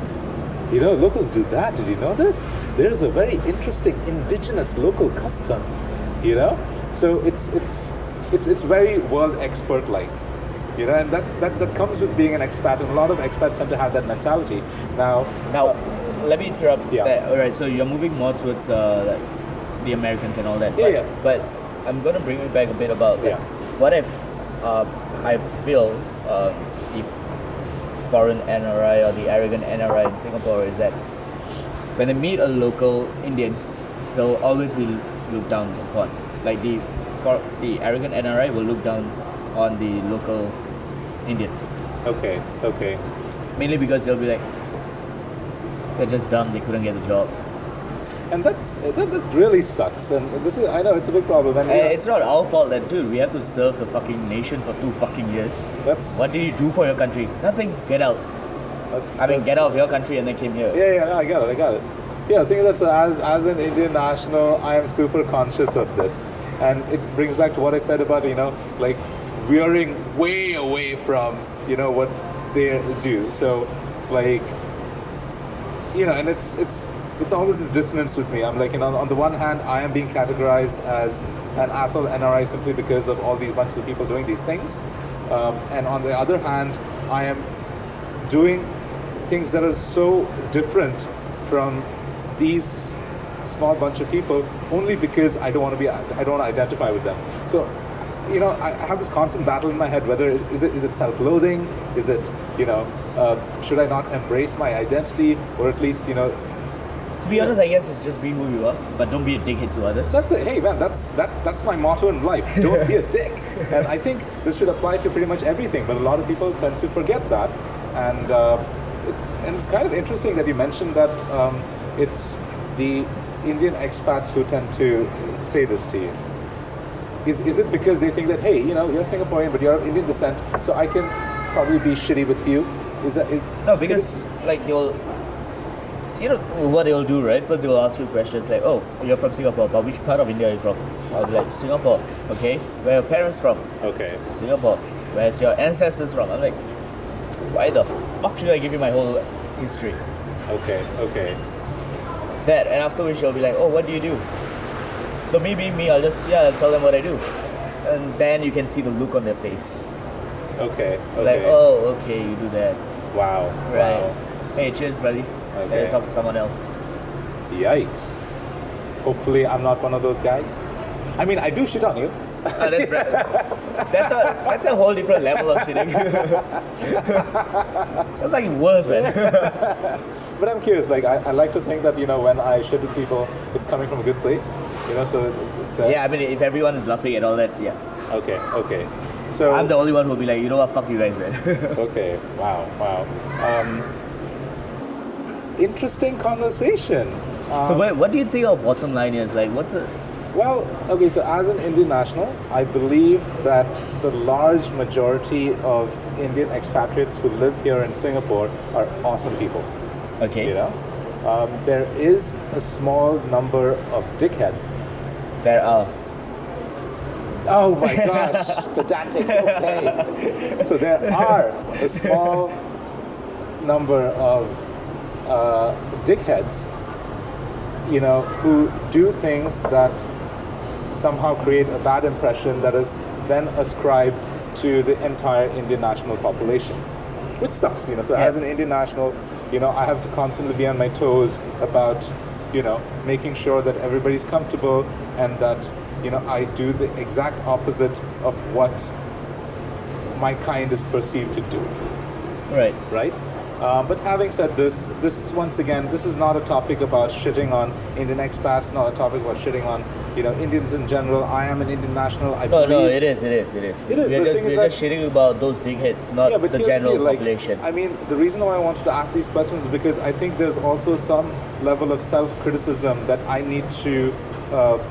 Locals do that. Did you know this? There's a very interesting indigenous local custom. So it's very world expert like. And that comes with being an expat, and a lot of expats tend to have that mentality. Now, Let me interrupt. Yeah. That. All right, so you're moving more towards like the Americans and all that. Yeah, but, yeah. But I'm gonna bring it back a bit about Yeah. what if I feel the foreign NRI or the arrogant NRI in Singapore is that when they meet a local Indian, they'll always be looked down upon. Like the arrogant NRI will look down on the local Indian. Okay. Mainly because they'll be like, they're just dumb, they couldn't get a job. And that really sucks. And this is, I know it's a big problem. And It's not our fault that, dude, we have to serve the fucking nation for 2 fucking years. What did you do for your country? Nothing. Get out. Get out of your country and then came here. Yeah, no, I got it. Yeah, the thing is that so as an Indian national, I am super conscious of this. And it brings back to what I said about, like veering way away from, what they do. So, like, and it's always this dissonance with me. I'm like, on the one hand, I am being categorized as an asshole NRI simply because of all these bunches of people doing these things. And on the other hand, I am doing things that are so different from these small bunch of people only because I don't want to identify with them. So, I have this constant battle in my head whether is it self-loathing, is it should I not embrace my identity, or at least To be honest, I guess it's just being who you are, but don't be a dickhead to others. Hey man, that's my motto in life. Don't be a dick. And I think this should apply to pretty much everything, but a lot of people tend to forget that. And it's kind of interesting that you mentioned that it's the Indian expats who tend to say this to you. Is it because they think that, hey, you're Singaporean but you're of Indian descent, so I can probably be shitty with you? No, because like they'll, what they'll do, right? First they will ask you questions like, oh, you're from Singapore, but which part of India are you from? I'll be like, Singapore. Okay, where are your parents from? Okay. Singapore. Where's your ancestors from? I'm like, why the fuck should I give you my whole history? Okay. That, and after which they'll be like, oh, what do you do? So me being me, I'll tell them what I do. And then you can see the look on their face. Okay. Like, oh, okay, you do that. Wow. Right. Wow. Hey, cheers, buddy. Okay. Let's talk to someone else. Yikes. Hopefully I'm not one of those guys. I mean, I do shit on you. That's right. That's a whole different level of shitting. That's like worse, man. But I'm curious, like, I like to think that, when I shit with people, it's coming from a good place, so it's there. Yeah, I mean, if everyone is laughing at all that, yeah. Okay. So I'm the only one who'll be like, you know what, fuck you guys, man. Okay, wow. Interesting conversation. So what do you think our bottom line is? Like, Well, okay, so as an Indian national, I believe that the large majority of Indian expatriates who live here in Singapore are awesome people. Okay. There is a small number of dickheads. There are. Oh my gosh, pedantic, okay. So there are a small number of dickheads, who do things that somehow create a bad impression that is then ascribed to the entire Indian national population, which sucks, So Yeah. as an Indian national, I have to constantly be on my toes about, making sure that everybody's comfortable and that, I do the exact opposite of what my kind is perceived to do. Right? But having said this once again, this is not a topic about shitting on Indian expats, not a topic about shitting on, Indians in general. I am an Indian national. No, it is. It is, We're just shitting about those dickheads, not but the here's general deal, population. I mean, the reason why I wanted to ask these questions is because I think there's also some level of self-criticism that I need to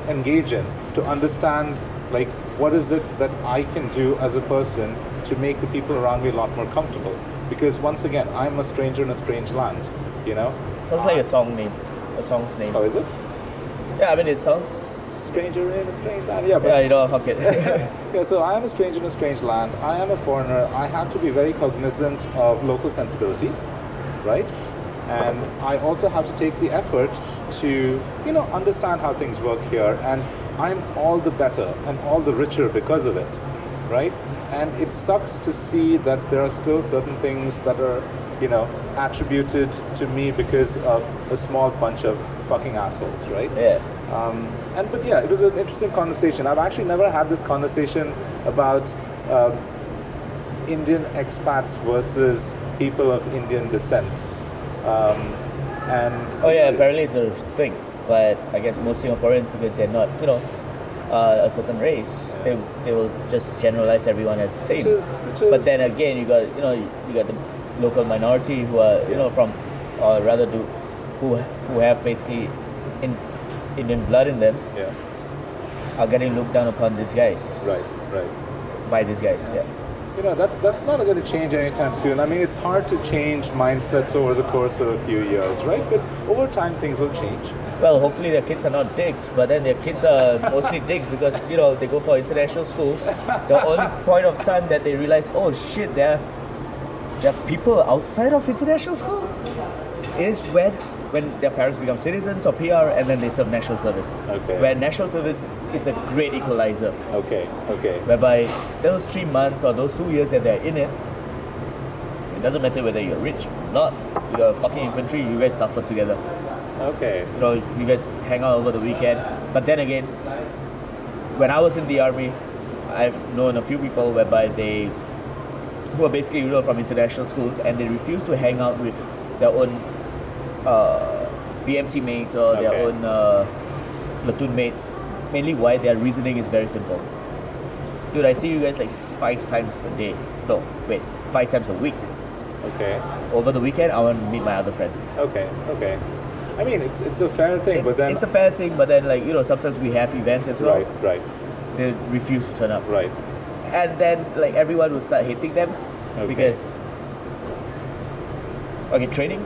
engage in to understand, like, what is it that I can do as a person to make the people around me a lot more comfortable. Because once again, I'm a stranger in a strange land, Sounds like a song's name. Oh, is it? Yeah, I mean, it sounds... Stranger in a strange land. Yeah, but Yeah, fuck it. yeah, so I am a stranger in a strange land. I am a foreigner. I have to be very cognizant of local sensibilities, right? And I also have to take the effort to, understand how things work here. And I'm all the better and all the richer because of it, right? And it sucks to see that there are still certain things that are, attributed to me because of a small bunch of fucking assholes, right? Yeah. But it was an interesting conversation. I've actually never had this conversation about Indian expats versus people of Indian descent. And Oh yeah, apparently it's a thing. But I guess most Singaporeans, because they're not, a certain race, they will just generalize everyone as same. which is But then again, you got you got the local minority who are from, or rather who have basically Indian blood in them, yeah, are getting looked down upon these guys right. by these guys. Yeah. That's not going to change anytime soon. I mean, it's hard to change mindsets over the course of a few years, right? But over time, things will change. Well, hopefully their kids are not dicks, but then their kids are mostly dicks because they go for international schools. The only point of time that they realize, oh shit, there are people outside of international school, is when their parents become citizens or PR and then they serve national service. Okay. Where national service it's a great equalizer. Okay. Whereby those 3 months or those 2 years that they're in it doesn't matter whether you're rich or not. You're fucking infantry, you guys suffer together. Okay. You guys hang out over the weekend. But then again, when I was in the army, I've known a few people whereby who are basically from international schools, and they refuse to hang out with their own BMT mates or their Okay. own platoon mates. Mainly why their reasoning is very simple. Dude, I see you guys like 5 times a day. No, wait, 5 times a week. Okay. Over the weekend, I want to meet my other friends. Okay. I mean, it's a fair thing, but then It's a fair thing, but then sometimes we have events as well. right. They refuse to turn up. Right. And then everyone will start hating them because training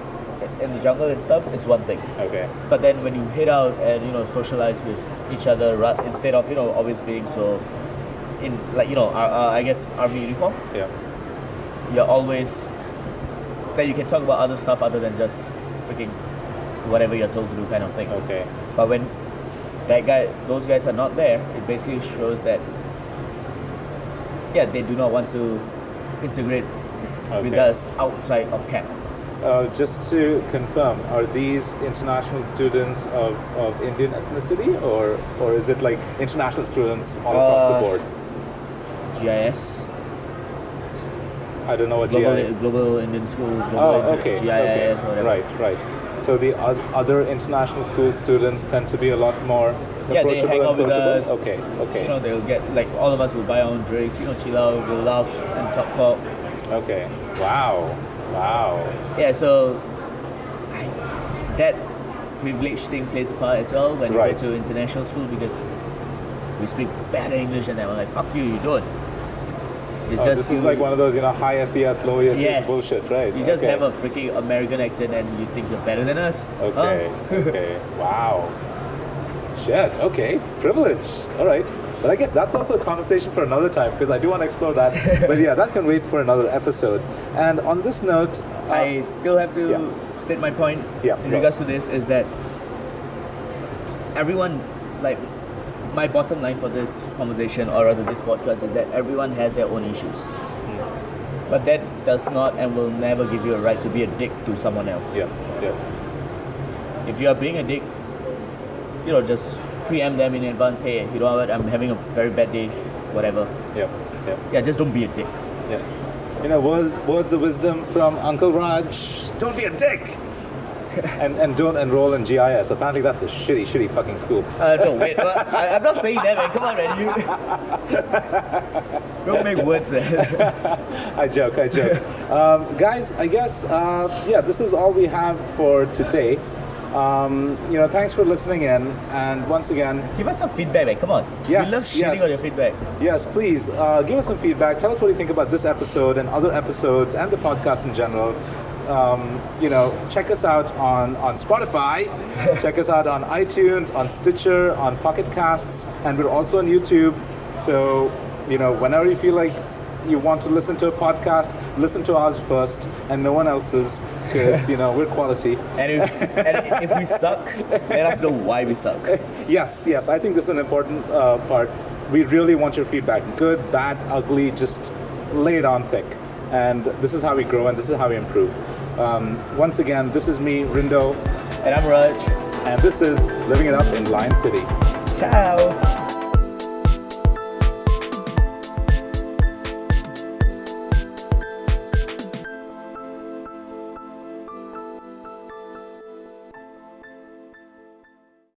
in the jungle and stuff is one thing. Okay. But then when you head out and socialize with each other instead of always being so in I guess army uniform, Yeah. you're always that you can talk about other stuff other than just freaking whatever you're told to do kind of thing. Okay. But when those guys are not there, it basically shows that they do not want to integrate with Okay. us outside of camp. Just to confirm, are these international students of Indian ethnicity, or is it like international students all across the board? GIS, I don't know what Global, GIS. Global Indian School, Global Oh, okay. GIS, okay. whatever. Right. So the other international school students tend to be a lot more Yeah, they approachable hang and out with sociable. us. Okay. They'll get all of us will buy our own drinks. Chill out, we'll laugh and talk. Okay. Wow. Yeah, so that privilege thing plays a part as well when you Right. go to international school because we speak bad English and then we're like, fuck you, you don't. It's This is like one of those, high SES, low SES yes, bullshit, right? You just Okay. have a freaking American accent and you think you're better than us. Okay. Huh? Okay. Wow. Shit. Okay. Privilege. All right. But I guess that's also a conversation for another time because I do want to explore that. But yeah, that can wait for another episode. And on this note, I still have to yeah. state my point Yeah, in go. regards to this is that everyone, my bottom line for this conversation or rather this podcast is that everyone has their own issues. But that does not and will never give you a right to be a dick to someone else. yeah. If you are being a dick, just preempt them in advance. Hey, you know what? I'm having a very bad day. Whatever. Yeah. Yeah, just don't be a dick. Yeah. Words of wisdom from Uncle Raj. Don't be a dick. and don't enroll in GIS. Apparently that's a shitty fucking school. No, wait. I'm not saying that, man. Come on, man. You don't make words, man. I joke. Guys, I guess, this is all we have for today. Thanks for listening in. And once again, Give us some feedback, man. Come on. Yes, We love shitting yes. on your feedback. yes, please give us some feedback. Tell us what you think about this episode and other episodes and the podcast in general. Check us out on Spotify. Check us out on iTunes, on Stitcher, on Pocket Casts, and we're also on YouTube. So, whenever you feel like you want to listen to a podcast, listen to ours first and no one else's, because we're quality. And if we suck, let us know why we suck. Yes, I think this is an important part. We really want your feedback. Good, bad, ugly, just lay it on thick. And this is how we grow and this is how we improve. Once again, this is me, Rindo, And I'm Raj. and this is Living It Up in Lion City. Ciao.